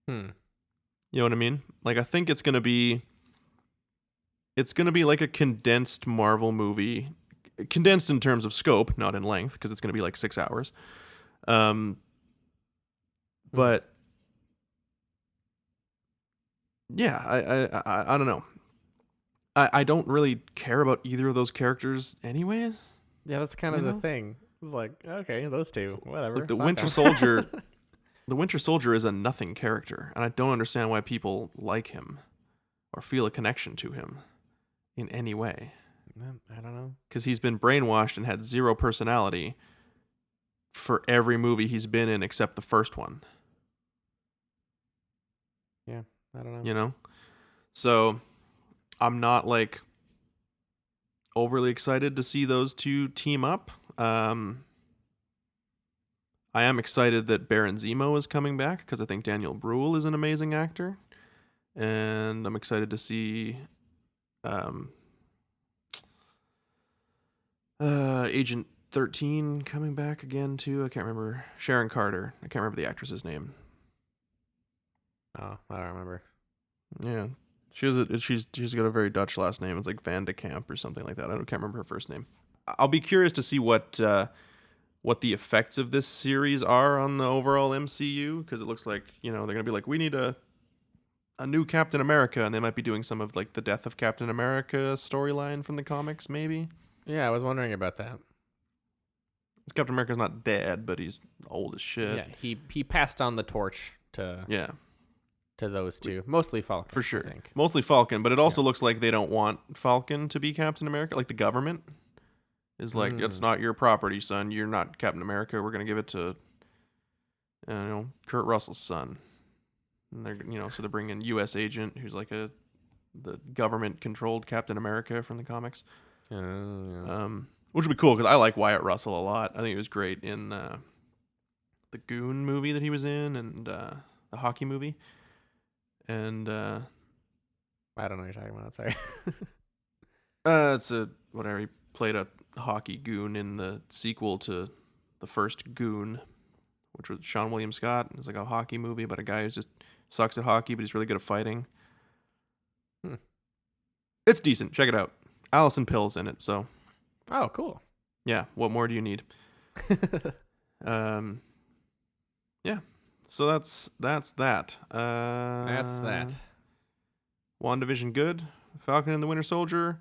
You know what I mean? Like, I think it's gonna be like a condensed Marvel movie, condensed in terms of scope, not in length, because it's gonna be like 6 hours. But yeah, I don't know. I don't really care about either of those characters anyways. Yeah, that's kind of You the know? thing. It's like, okay, those two, whatever. Like the fuck Winter 'em. Soldier, the Winter Soldier is a nothing character, and I don't understand why people like him or feel a connection to him in any way. I don't know. Because he's been brainwashed and had zero personality for every movie he's been in except the first one. Yeah, I don't know. You know? So I'm not like overly excited to see those two team up. I am excited that Baron Zemo is coming back because I think Daniel Bruhl is an amazing actor. And I'm excited to see Agent 13 coming back again too. I can't remember. Sharon Carter. I can't remember the actress's name. Oh, I don't remember. Yeah. She's got a very Dutch last name. It's like Van de Kamp or something like that. I can't remember her first name. I'll be curious to see what the effects of this series are on the overall MCU, because it looks like, you know, they're gonna be like, we need a new Captain America, and they might be doing some of like the Death of Captain America storyline from the comics, maybe. Yeah, I was wondering about that. Captain America's not dead, but he's old as shit. Yeah, he passed on the torch to those two, mostly Falcon for sure. I think. Mostly Falcon, but it also looks like they don't want Falcon to be Captain America. Like the government is like, it's not your property, son. You're not Captain America. We're gonna give it to, you know, Kurt Russell's son. And they're, you know, so they're bringing U.S. agent who's like a the government-controlled Captain America from the comics. Yeah. Which would be cool because I like Wyatt Russell a lot. I think he was great in the Goon movie that he was in, and the hockey movie. And I don't know what you're talking about. Sorry. it's a whatever. He played a hockey goon in the sequel to the first Goon, which was Sean William Scott. It's like a hockey movie about a guy who just sucks at hockey, but he's really good at fighting. It's decent. Check it out. Allison Pill's in it, so Oh, cool. yeah. What more do you need? Yeah. So that's that. That's that. WandaVision good. Falcon and the Winter Soldier.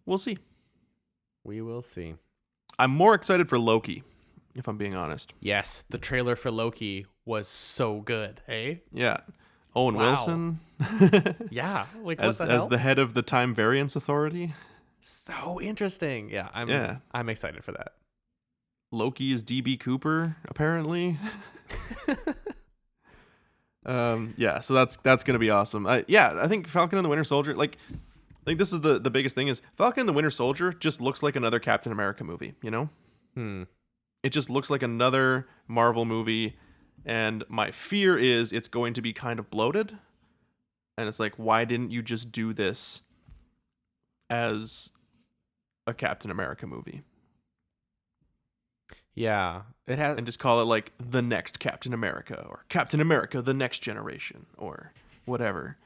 We'll see. We will see. I'm more excited for Loki, if I'm being honest. Yes, the trailer for Loki was so good. Hey. Yeah. Owen Wow. Wilson Yeah. Like as what the hell? as the head of the Time Variance Authority. So interesting. Yeah. I'm excited for that. Loki is DB Cooper, apparently. Yeah, so that's gonna be awesome. I think Falcon and the Winter Soldier, like, I think this is the biggest thing is Falcon and the Winter Soldier just looks like another Captain America movie, you know? It just looks like another Marvel movie, and my fear is it's going to be kind of bloated. And it's like, why didn't you just do this as a Captain America movie? Yeah. It has. And just call it like the next Captain America or Captain America the Next Generation or whatever.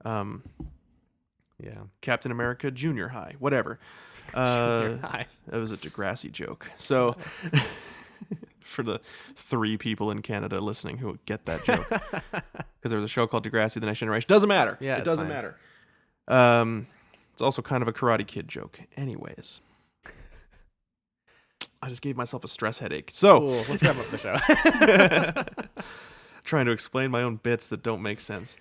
Yeah. Captain America Junior High, whatever. Hi. That was a Degrassi joke. So for the 3 people in Canada listening who get that joke, because there was a show called Degrassi the Next Generation. Doesn't matter. Yeah, it it's doesn't fine. matter. It's also kind of a Karate Kid joke. Anyways. I just gave myself a stress headache. So Cool. Let's wrap up the show. trying to explain my own bits that don't make sense,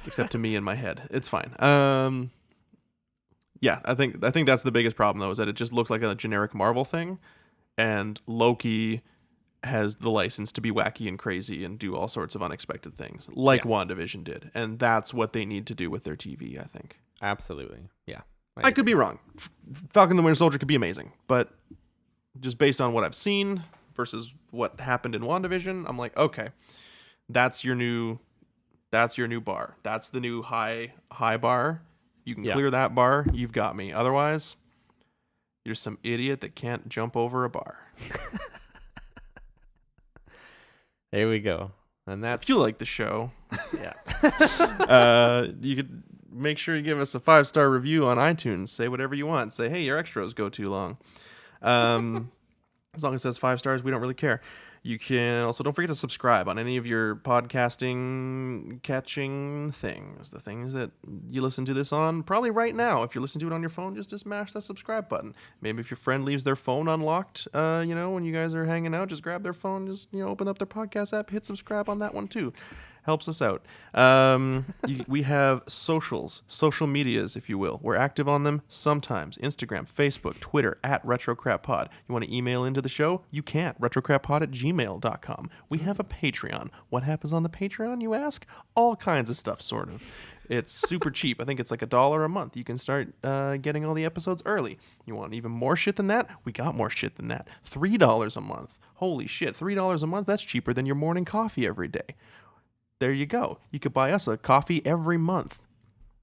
except to me in my head. It's fine. Yeah, I think that's the biggest problem though, is that it just looks like a generic Marvel thing, and Loki has the license to be wacky and crazy and do all sorts of unexpected things, like WandaVision did, and that's what they need to do with their TV. I think. Absolutely. Yeah. I could be wrong. Falcon and the Winter Soldier could be amazing, but just based on what I've seen versus what happened in WandaVision, I'm like, okay, that's your new bar. That's the new high bar. You can clear that bar, you've got me. Otherwise, you're some idiot that can't jump over a bar. There we go. And that's If you like the show, yeah. you could make sure you give us a 5-star review on iTunes. Say whatever you want. Say, hey, your extras go too long. As long as it says 5 stars, we don't really care. You can also, don't forget to subscribe on any of your podcasting catching things. The things that you listen to this on, probably right now. If you're listening to it on your phone, just smash that subscribe button. Maybe if your friend leaves their phone unlocked, when you guys are hanging out, just grab their phone, just, open up their podcast app, hit subscribe on that one too. Helps us out. We have social medias, if you will. We're active on them sometimes. Instagram, Facebook, Twitter, @RetroCrapPod. You want to email into the show? You can. RetroCrapPod@gmail.com. We have a Patreon. What happens on the Patreon, you ask? All kinds of stuff, sort of. It's super cheap. I think it's like $1 a month. You can start getting all the episodes early. You want even more shit than that? We got more shit than that. $3 a month. Holy shit, $3 a month? That's cheaper than your morning coffee every day. There you go. You could buy us a coffee every month.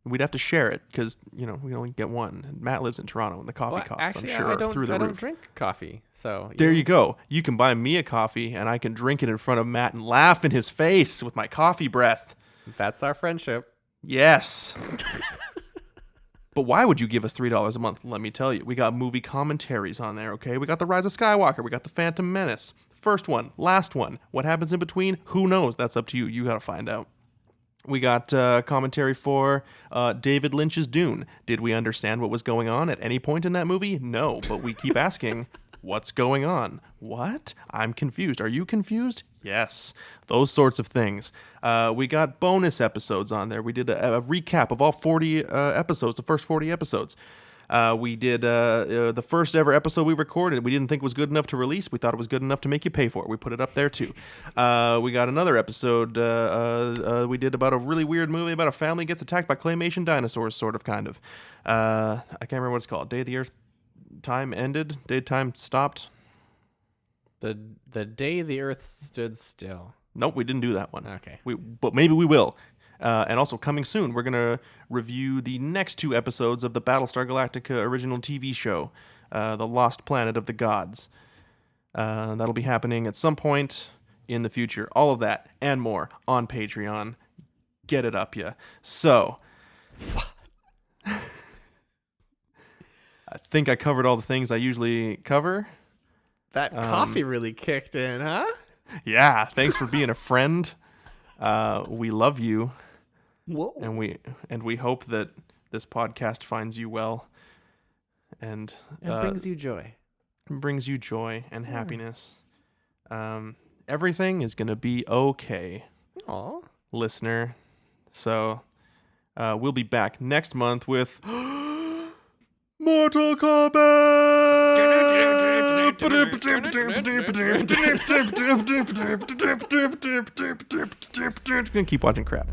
We'd have to share it because, we only get one. And Matt lives in Toronto, and the coffee costs, actually, I'm sure, are through the I roof. don't drink coffee, so There you go. You can buy me a coffee, and I can drink it in front of Matt and laugh in his face with my coffee breath. That's our friendship. Yes. But why would you give us $3 a month? Let me tell you. We got movie commentaries on there, okay? We got The Rise of Skywalker. We got The Phantom Menace. First one, last one. What happens in between? Who knows? That's up to you. You got to find out. We got commentary for David Lynch's Dune. Did we understand what was going on at any point in that movie? No, but we keep asking, what's going on? What? I'm confused. Are you confused? Yes. Those sorts of things. We got bonus episodes on there. We did a recap of all 40 episodes, the first 40 episodes. We did the first ever episode we recorded. We didn't think was good enough to release. We thought it was good enough to make you pay for it. We put it up there too. We got another episode we did about a really weird movie about a family gets attacked by claymation dinosaurs, sort of, kind of. I can't remember what it's called. Day the Earth Time Ended? Day Time Stopped? The Day the Earth Stood Still. Nope, we didn't do that one. Okay. But maybe we will. And also coming soon, we're going to review the next 2 episodes of the Battlestar Galactica original TV show, The Lost Planet of the Gods. That'll be happening at some point in the future. All of that and more on Patreon. Get it up, ya. So, I think I covered all the things I usually cover. That coffee really kicked in, huh? Yeah, thanks for being a friend. We love you. Whoa. And we hope that this podcast finds you well and brings you joy. Brings you joy and happiness. Everything is going to be okay, Aw. listener. So we'll be back next month with Mortal Kombat. Gonna keep watching crap.